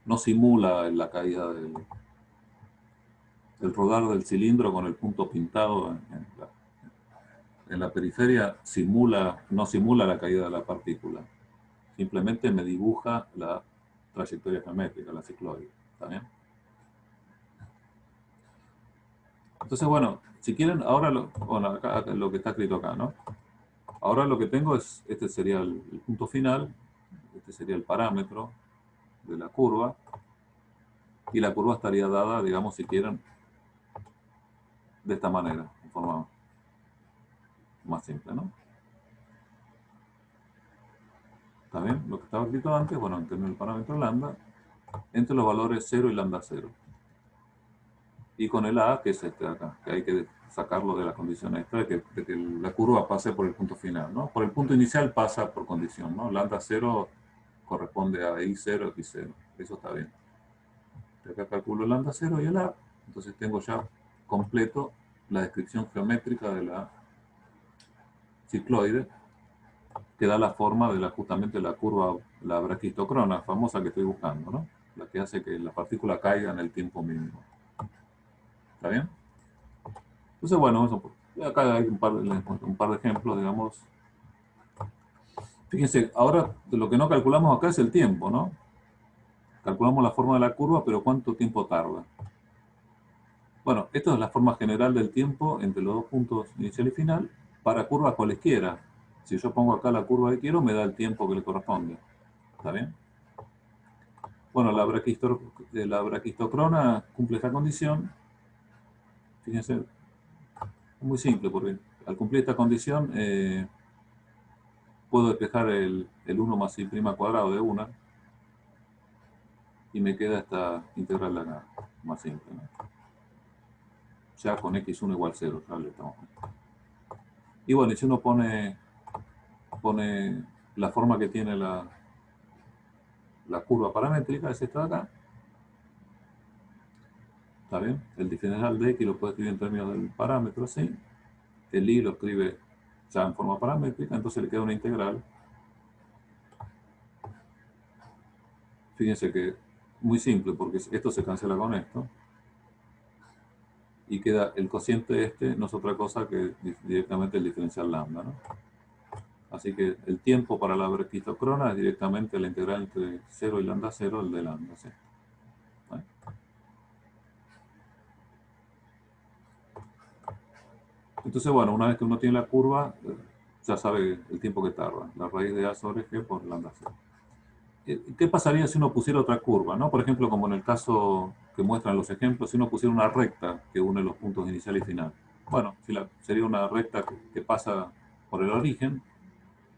No simula la caída del rodar del cilindro con el punto pintado en la periferia, no simula la caída de la partícula. Simplemente me dibuja la trayectoria geométrica, la cicloide. ¿Está bien? Entonces, bueno, si quieren, ahora acá, lo que está escrito acá, ¿no? Ahora lo que tengo es, este sería el punto final, este sería el parámetro de la curva, y la curva estaría dada, digamos, si quieren, de esta manera, en forma más simple, ¿no? ¿Está bien? Lo que estaba escrito antes, bueno, en términos del parámetro lambda, entre los valores 0 y lambda 0. Y con el A, que es este de acá, que hay que sacarlo de la condición esta, de que la curva pase por el punto final, ¿no? Por el punto inicial pasa por condición, ¿no? Lambda 0 corresponde a I0, X0. Eso está bien. De acá calculo lambda 0 y el A, entonces tengo ya completo la descripción geométrica de la cicloide, que da la forma de justamente la curva, la braquistocrona famosa que estoy buscando, ¿no? La que hace que la partícula caiga en el tiempo mínimo. ¿Está bien? Entonces, bueno, acá hay un par de ejemplos, digamos. Fíjense, ahora lo que no calculamos acá es el tiempo, ¿no? Calculamos la forma de la curva, pero ¿cuánto tiempo tarda? Bueno, esta es la forma general del tiempo entre los dos puntos inicial y final para curvas cualesquiera. Si yo pongo acá la curva que quiero, me da el tiempo que le corresponde. ¿Está bien? Bueno, la braquistocrona cumple esta condición. Fíjense, es muy simple, porque al cumplir esta condición puedo despejar el 1 más i' cuadrado de una y me queda esta integral de acá, más simple, ¿no? Ya con x1 igual 0, ya le estamos. Y bueno, y si uno pone la forma que tiene la curva paramétrica, es esta de acá. ¿Está bien? El diferencial de x lo puede escribir en términos del parámetro, así. El y lo escribe ya en forma paramétrica, entonces le queda una integral. Fíjense que muy simple, porque esto se cancela con esto. Y queda el cociente este, no es otra cosa que directamente el diferencial lambda, ¿no? Así que el tiempo para la braquistocrona es directamente la integral entre 0 y lambda 0, el de lambda, ¿sí? ¿Vale? Entonces, bueno, una vez que uno tiene la curva, ya sabe el tiempo que tarda. La raíz de A sobre G por lambda C. ¿Qué pasaría si uno pusiera otra curva, ¿no? Por ejemplo, como en el caso que muestran los ejemplos, si uno pusiera una recta que une los puntos inicial y final. Bueno, sería una recta que pasa por el origen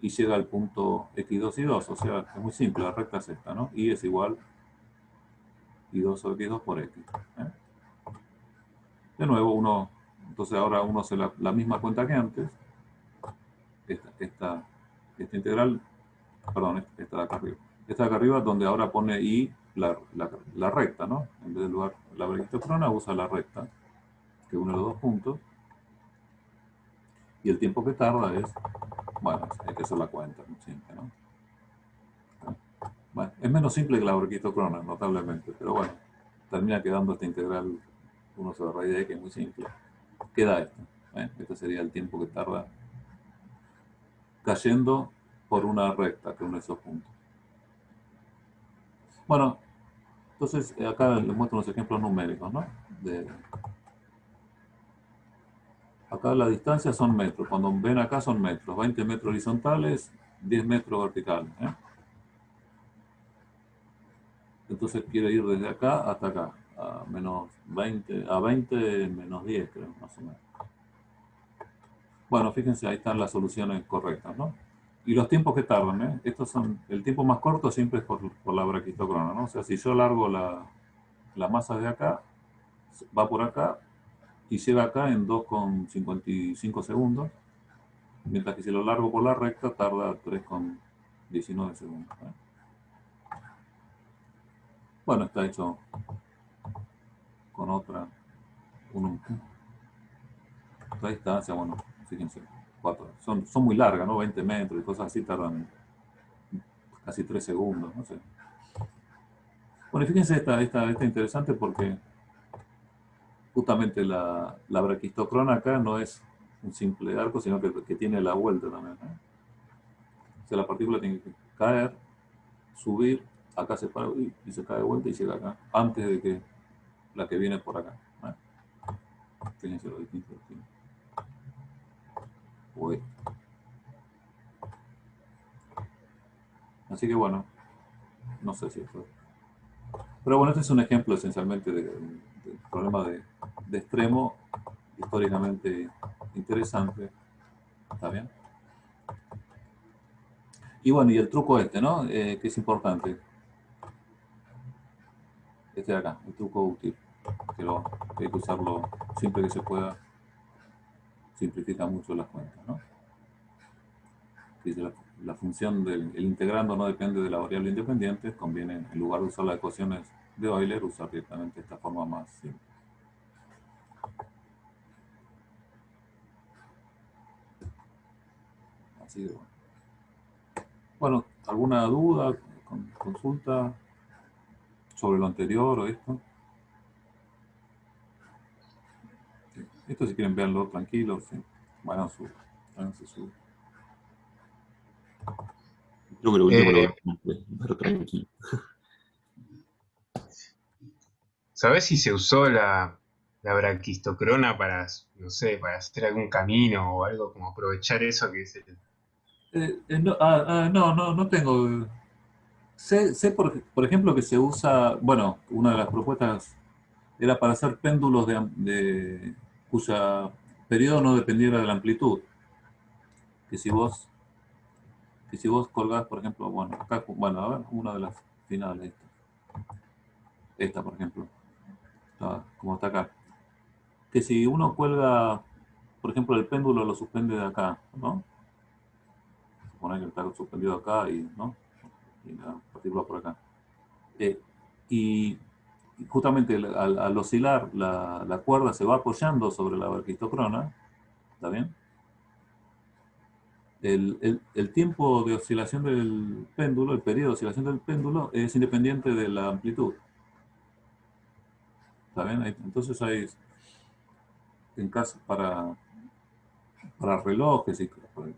y llega al punto x2 y 2. O sea, es muy simple, la recta es esta, ¿no? Y es igual y2 sobre x2 por x. ¿eh? De nuevo, entonces ahora uno hace la misma cuenta que antes. Esta integral, perdón, esta de acá arriba. Esta de acá arriba donde ahora pone y la recta, ¿no? En vez del lugar la braquistocrona usa la recta que une los dos puntos. Y el tiempo que tarda es, bueno, hay que hacer la cuenta, muy simple, ¿no? Bueno, es menos simple que la braquistocrona, notablemente, pero bueno, termina quedando esta integral 1 sobre raíz de x, que es muy simple. Queda esto, ¿eh? Este sería el tiempo que tarda cayendo por una recta que une esos puntos. Bueno, entonces acá les muestro unos ejemplos numéricos, ¿no? Acá la distancia son metros, cuando ven acá son metros, 20 metros horizontales, 10 metros verticales, ¿eh? Entonces quiero ir desde acá hasta acá, a menos 20, a 20 menos 10 creo, más o menos. Bueno, fíjense, ahí están las soluciones correctas, ¿no? Y los tiempos que tardan, ¿eh? Estos son, el tiempo más corto siempre es por la braquistocrona, ¿no? O sea, si yo largo la masa de acá, va por acá y llega acá en 2,55 segundos, mientras que si lo largo por la recta tarda 3,19 segundos, ¿eh? Bueno, está hecho con otra distancia, bueno, fíjense, son muy largas, ¿no? 20 metros y cosas así tardan casi 3 segundos, no sé. Bueno, y fíjense esta interesante porque justamente la braquistocrona acá no es un simple arco, sino que tiene la vuelta también, ¿eh? O sea, la partícula tiene que caer, subir, acá se para y se cae de vuelta y llega acá, antes de que la que viene por acá, ¿eh? Fíjense lo distinto. Uy. Así que bueno, no sé si esto... Pero bueno, este es un ejemplo esencialmente de problema de extremo, históricamente interesante. ¿Está bien? Y bueno, y el truco ¿no? Que es importante. Este de acá, el truco útil. Que hay que usarlo siempre que se pueda. Simplifica mucho las cuentas, ¿no? Que dice la función del integrando no depende de la variable independiente. Conviene, en lugar de usar las ecuaciones de Euler, usar directamente esta forma más simple. Así de bueno. Bueno, ¿alguna duda, consulta sobre lo anterior o esto? Sí. Esto si quieren verlo tranquilo, sí. Háganse su... Creo que lo último lo voy a ver tranquilo. ¿Sabés si se usó la braquistocrona para, no sé, para hacer algún camino o algo, como aprovechar eso que es no tengo... Sé por ejemplo, que se usa, bueno, una de las propuestas era para hacer péndulos cuya periodo no dependiera de la amplitud. Que si vos, colgás, por ejemplo, bueno, acá, bueno, a ver, una de las finales, esta por ejemplo, como está acá. Que si uno cuelga, por ejemplo, el péndulo lo suspende de acá, ¿no? Suponer que está suspendido acá y, ¿no? Y la partícula por acá. Y justamente al oscilar la cuerda se va apoyando sobre la braquistocrona, ¿está bien? El tiempo de oscilación del péndulo, el periodo de oscilación del péndulo es independiente de la amplitud. ¿Está bien? Entonces hay, en caso para relojes,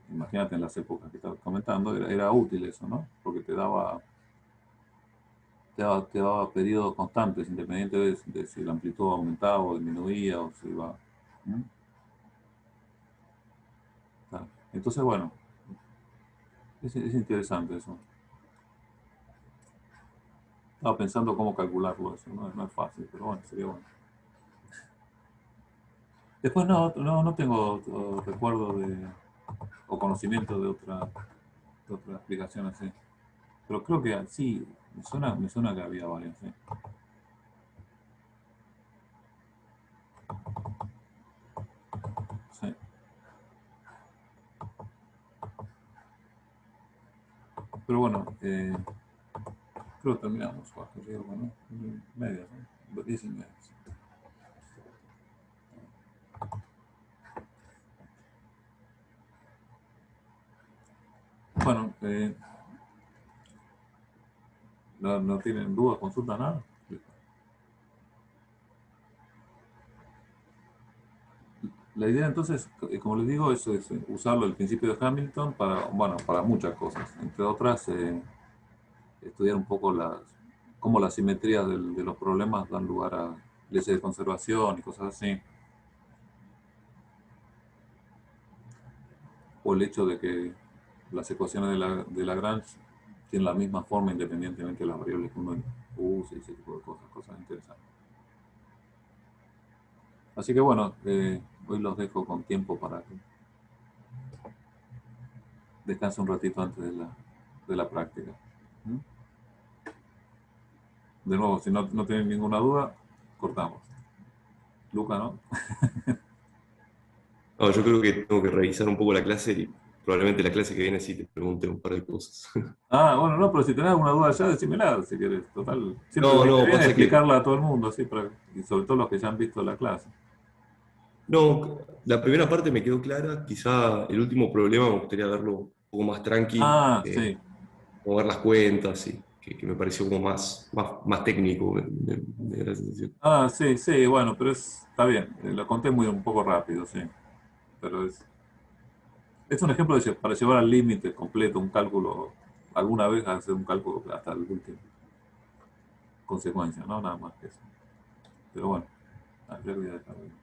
imagínate en las épocas que estaba comentando, era útil eso, ¿no? Porque te daba periodos constantes, independiente de si la amplitud aumentaba o disminuía o si iba. Entonces, bueno, Es interesante eso. Estaba pensando cómo calcularlo eso, no es fácil, pero bueno, sería bueno. Después no tengo recuerdo o conocimiento de otra explicación así. Pero creo que sí, me suena que había varias, sí. Sí. Pero bueno, creo que terminamos, Jorge, digo, ¿no? Media, ¿no? 10:30. Sí. Bueno, no tienen dudas, consulta nada. La idea entonces, como les digo, es usarlo el principio de Hamilton para, bueno, para muchas cosas. Entre otras, estudiar un poco cómo las simetrías de los problemas dan lugar a leyes de conservación y cosas así. O el hecho de que las ecuaciones de Lagrange tienen la misma forma independientemente de las variables que uno use y ese tipo de cosas, cosas interesantes. Así que bueno, hoy los dejo con tiempo para que descansen un ratito antes de la práctica. ¿Mm? De nuevo, si no tienen ninguna duda, cortamos. Luca, ¿no? No, yo creo que tengo que revisar un poco la clase y probablemente la clase que viene sí te pregunte un par de cosas. Ah, bueno, no, pero si tenés alguna duda ya, decímela, si querés. Total, siempre No, viene no, bien pasa que explicarla a todo el mundo, así, y sobre todo los que ya han visto la clase. no, la primera parte me quedó clara, quizá el último problema me gustaría verlo un poco más tranqui, Ah, sí. como ver las cuentas, y que me pareció como más técnico, me da la sensación. Ah, sí, sí, bueno, pero está bien. Lo conté un poco rápido, sí. Pero es un ejemplo para llevar al límite completo un cálculo, alguna vez hacer un cálculo hasta el último consecuencia, ¿no? Nada más que eso. Pero bueno, habría que dejarlo.